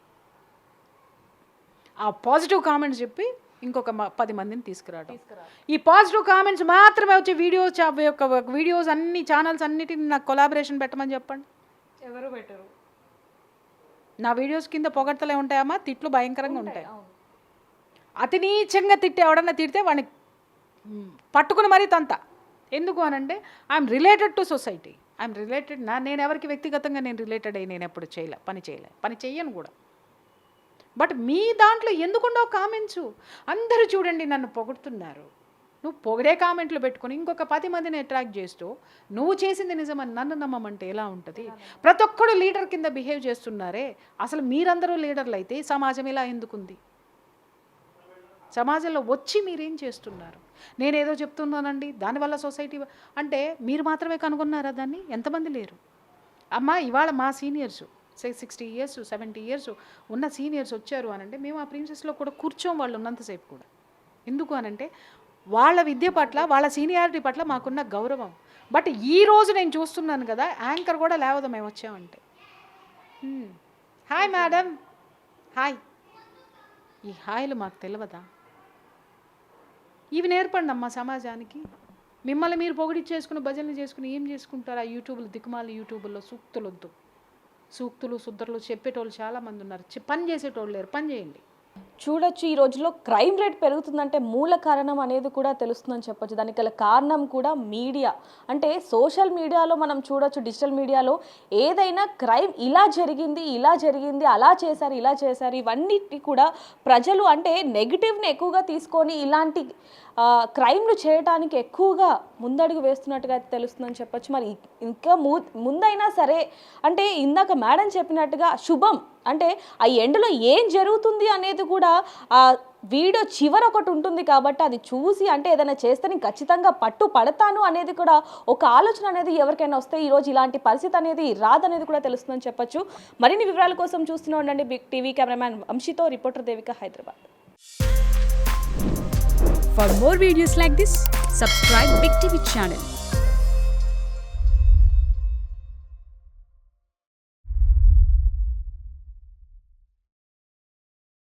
ఆ పాజిటివ్ కామెంట్స్ చెప్పి ఇంకొక 10 మందిని తీసుకురావడం. ఈ పాజిటివ్ కామెంట్స్ మాత్రమే వచ్చే వీడియోస్ అన్ని ఛానల్స్ అన్నిటిని నాకు కొలాబరేషన్ పెట్టమని చెప్పండి, ఎవరు పెట్టరు. నా వీడియోస్ కింద పొగడ్తలే ఉంటాయమ్మా, తిట్లు భయంకరంగా ఉంటాయి. అతి నీచంగా ఎవడన్నా తిడితే వాడిని పట్టుకుని మరీ తంత. ఎందుకు అనంటే ఐఎమ్ రిలేటెడ్ టు సొసైటీ, నేను ఎవరికి వ్యక్తిగతంగా నేను రిలేటెడ్ అయ్యి నేను ఎప్పుడు పని చెయ్యను కూడా. బట్ మీ దాంట్లో ఎందుకుండో కామెంట్స్ అందరూ చూడండి నన్ను పొగుడుతున్నారు. నువ్వు పొగిడే కామెంట్లు పెట్టుకుని ఇంకొక 10 మందిని అట్రాక్ట్ చేస్తూ నువ్వు చేసింది నిజమని నన్ను నమ్మమంటే ఎలా ఉంటుంది? ప్రతి ఒక్కడు లీడర్ కింద బిహేవ్ చేస్తున్నారే. అసలు మీరందరూ లీడర్లు అయితే సమాజం ఇలా ఎందుకుంది? సమాజంలో వచ్చి మీరేం చేస్తున్నారు? నేనేదో చెప్తున్నానండి దానివల్ల సొసైటీ అంటే మీరు మాత్రమే కనుగొన్నారా దాన్ని? ఎంతమంది లేరు అమ్మా. ఇవాళ మా సీనియర్స్ 60 years 70 years ఉన్న సీనియర్స్ వచ్చారు అనంటే మేము ఆ ప్రిన్సెస్లో కూడా కూర్చోం, వాళ్ళు ఉన్నంతసేపు కూడా. ఎందుకు అనంటే వాళ్ళ విద్య పట్ల వాళ్ళ సీనియారిటీ పట్ల మాకున్న గౌరవం. బట్ ఈ రోజు నేను చూస్తున్నాను కదా, యాంకర్ కూడా లేవదు మేము వచ్చామంటే. Hi madam, hi. ఈ హాయ్లు మాకు తెలియదా? ఇవి నేర్పండి అమ్మా సమాజానికి. మిమ్మల్ని మీరు పొగిడిచ్చేసుకుని భజనలు చేసుకుని ఏం చేసుకుంటారు? ఆ యూట్యూబ్లో దిక్కుమాలి యూట్యూబ్లో సూక్తులొద్దు. సూక్తులు సుద్దరులు చెప్పేటోళ్ళు చాలామంది ఉన్నారు, పని చేసేటోళ్ళు లేరు. పని చేయండి. చూడొచ్చు ఈ రోజుల్లో క్రైమ్ రేట్ పెరుగుతుందంటే మూల కారణం అనేది కూడా తెలుస్తుందని చెప్పొచ్చు. దానికి గల కారణం కూడా మీడియా. అంటే సోషల్ మీడియాలో మనం చూడొచ్చు, డిజిటల్ మీడియాలో ఏదైనా క్రైమ్ ఇలా జరిగింది, అలా చేశారు, ఇలా చేశారు, ఇవన్నిటి కూడా ప్రజలు అంటే నెగిటివ్ని ఎక్కువగా తీసుకొని ఇలాంటి క్రైమ్లు చేయడానికి ఎక్కువగా ముందడుగు వేస్తున్నట్టుగా తెలుస్తుందని చెప్పొచ్చు. మరి ఇంకా ముందైనా సరే అంటే ఇందాక మేడం చెప్పినట్టుగా శుభం అంటే ఆ ఎండ్లో ఏం జరుగుతుంది అనేది కూడా ఆ వీడియో చివర ఒకటి ఉంటుంది కాబట్టి అది చూసి అంటే ఏదైనా చేస్తే నేను ఖచ్చితంగా పడతాను అనేది కూడా ఒక ఆలోచన అనేది ఎవరికైనా వస్తే ఈరోజు ఇలాంటి పరిస్థితి అనేది రాదనేది కూడా తెలుస్తుందని చెప్పొచ్చు. మరిన్ని వివరాల కోసం చూస్తూనే ఉండండి బిగ్ టీవీ. కెమెరామ్యాన్ వంశీతో reporter Devika, Hyderabad. For more videos like this, subscribe Big TV channel.